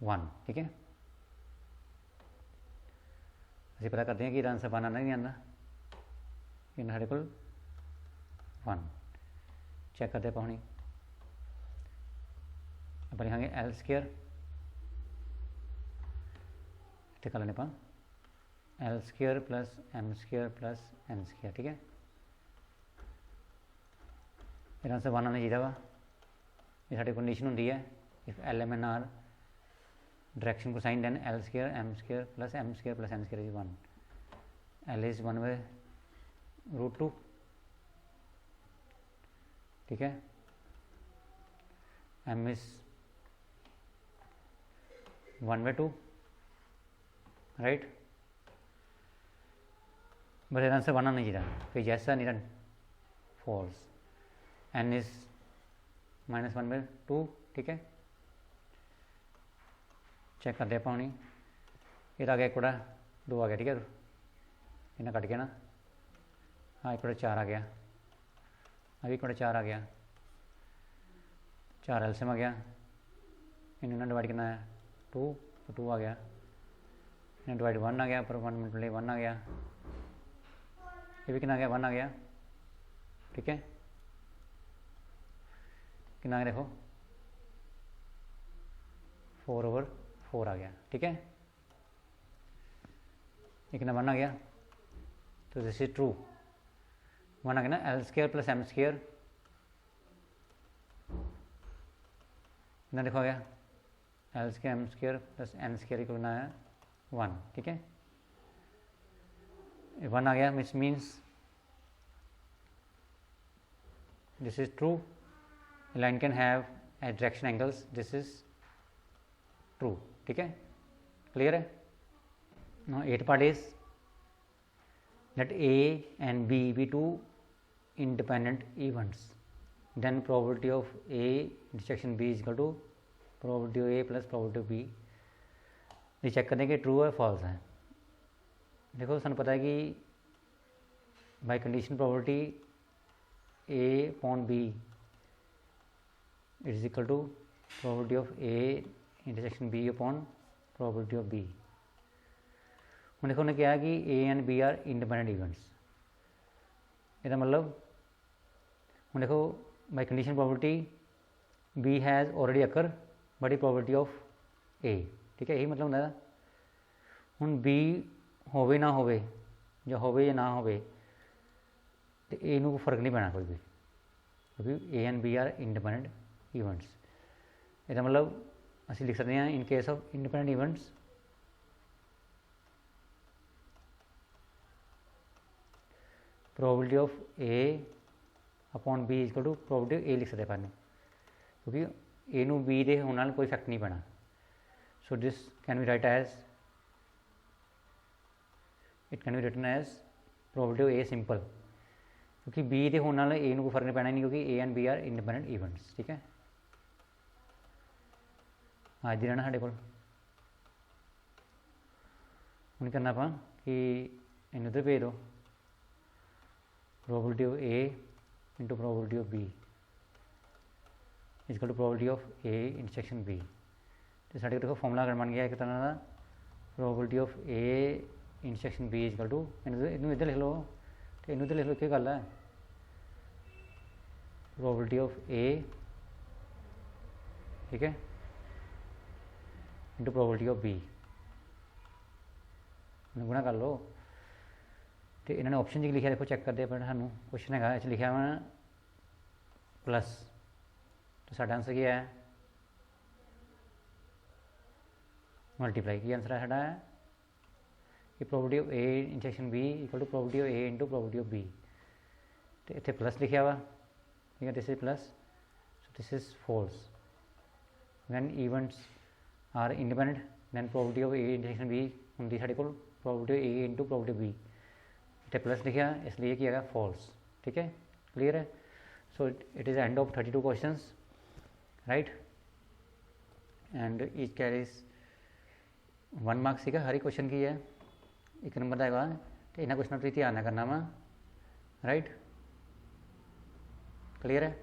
1। ठीक है, असीं पता करते हैं कि आंसर 1 आना नहीं आता, इन्ना साढ़े को 1। चेक करते हैं अपनी, आप लिखांगे एल स्केयर, इतने कर लेने आप L square plus M square plus N square. ठीक है, फिर आंसर 1 आना चाहिए वा, ये साड़ी कंडीशन होंगी है if L M N are direction cosine then L square M square plus N square is 1, L is 1/√2। ठीक है, एम इज 1/2, राइट, बट ये आंसर 1 आना चाहिए, फिर यस नहीं रन फॉल्स, एन इज -1/2। ठीक है, चेक करते हैं अपनी, ये आ गया 1 बटा 2 आ गया। ठीक है, इन्हें कट गया ना, हाँ 1 बटा 4 आ गया, अभी 1 बटा 4 आ गया, 4 एलसीएम आ गया, इन्हें डिवाइड करना है 2 तो 2 आ गया, इन्हें डिवाइड 1 आ गया, पर 1 मल्टीप्लाई 1 आ गया, ये भी कितना आ गया 1 आ गया। ठीक है, कितना देखो 4/4 आ गया। ठीक है, ये कितना 1 आ गया, तो दिस इज ट्रू, 1 आ गया ना, L square plus M square कितना देखो आ गया, L square M square plus N square equal कितना है 1। ठीक है, 1 आ गया means this is true, line can have a direction angles, this is true। ठीक है, clear है। now 8th part is that A and B be two independent events, then probability of A intersection B is equal to probability of A plus probability of B। ये check करने के true है false है। देखो सानू पता है कि by condition probability A upon B it is equal to probability of A intersection B upon probability of B। हूँ देखो उन्हें क्या है कि A and B are independent events, इसका मतलब हूँ देखो by condition probability B has already occur बड़ी probability of A। ठीक है, यही मतलब होंगे। हूँ B होवे ना होवे या होवे या ना होवे तो A नूं फर्क नहीं पैना कोई भी, क्योंकि A and B are independent events. इसका मतलब असीं लिख सकते हैं in case of independent events probability of A upon B equal to probability of A लिख सकते हैं, क्योंकि ए ਨੂੰ बी ਦੇ ਹੋਣ ਨਾਲ ਕੋਈ ਇਫੈਕਟ ਨਹੀਂ ਪੈਣਾ। So this can be write as it can be written as probability of A simple, क्योंकि बी ਦੇ ਹੋਣ ਨਾਲ ए ਨੂੰ ਕੋਈ ਫਰਕ ਨਹੀਂ ਪੈਣਾ, ਨਹੀਂ क्योंकि A and B are independent events. ठीक है, आज ਦੀ ਰਹਿਣਾ ਸਾਡੇ ਕੋਲ। ਹੁਣ ਕਰਨਾ ਆਪਾਂ कि ਇਹਨੂੰ ਉੱਧਰ ਭੇਜ ਦਿਓ, probability of A into probability of B is equal to probability of A intersection B. तो ਸਾਡੇ ਕੋਲ ਫਾਰਮੂਲਾ ਬਣ ਗਿਆ ਇੱਕ ਤਰ੍ਹਾਂ ਦਾ, probability of A intersection B is equal to, ਇਹਨੂੰ ਇੱਧਰ ਲਿਖ ਲਓ ਤੇ ਇਹਨੂੰ ਇੱਧਰ ਲਿਖ ਲਓ, ਕੀ ਗੱਲ ਹੈ, ਪ੍ਰੋਬੇਬਿਲਿਟੀ ਆਫ ए, ठीक है, इंटू ਪ੍ਰੋਬੇਬਿਲਿਟੀ ਆਫ बी, ਇਹਨੂੰ ਗੁਣਾ ਕਰ ਲਓ। तो इन्होंने ऑप्शन जी लिखा, देखो चेक करते हैं सानू क्वेश्चन है इस लिखा वा प्लस, तो साडा आंसर क्या है, मल्टीप्लाई। की आंसर है साडा कि probability of A intersection B equal to probability of A into probability of B. तो इतने प्लस लिखा वा, ठीक है, this is plus, so this is false. When events are independent then probability of A intersection B होंगी साढ़े को probability of A into probability of B. इतने प्लस लिखा इसलिए क्या है फॉल्स। ठीक है, क्लियर है। So it is end of 32 questions, right, and each carries 1 marks है, हर एक क्वेश्चन की है 1 नंबर का है। तो इन्होंने क्वेश्चन तुम ध्यान करना वा, राइट, क्लियर है।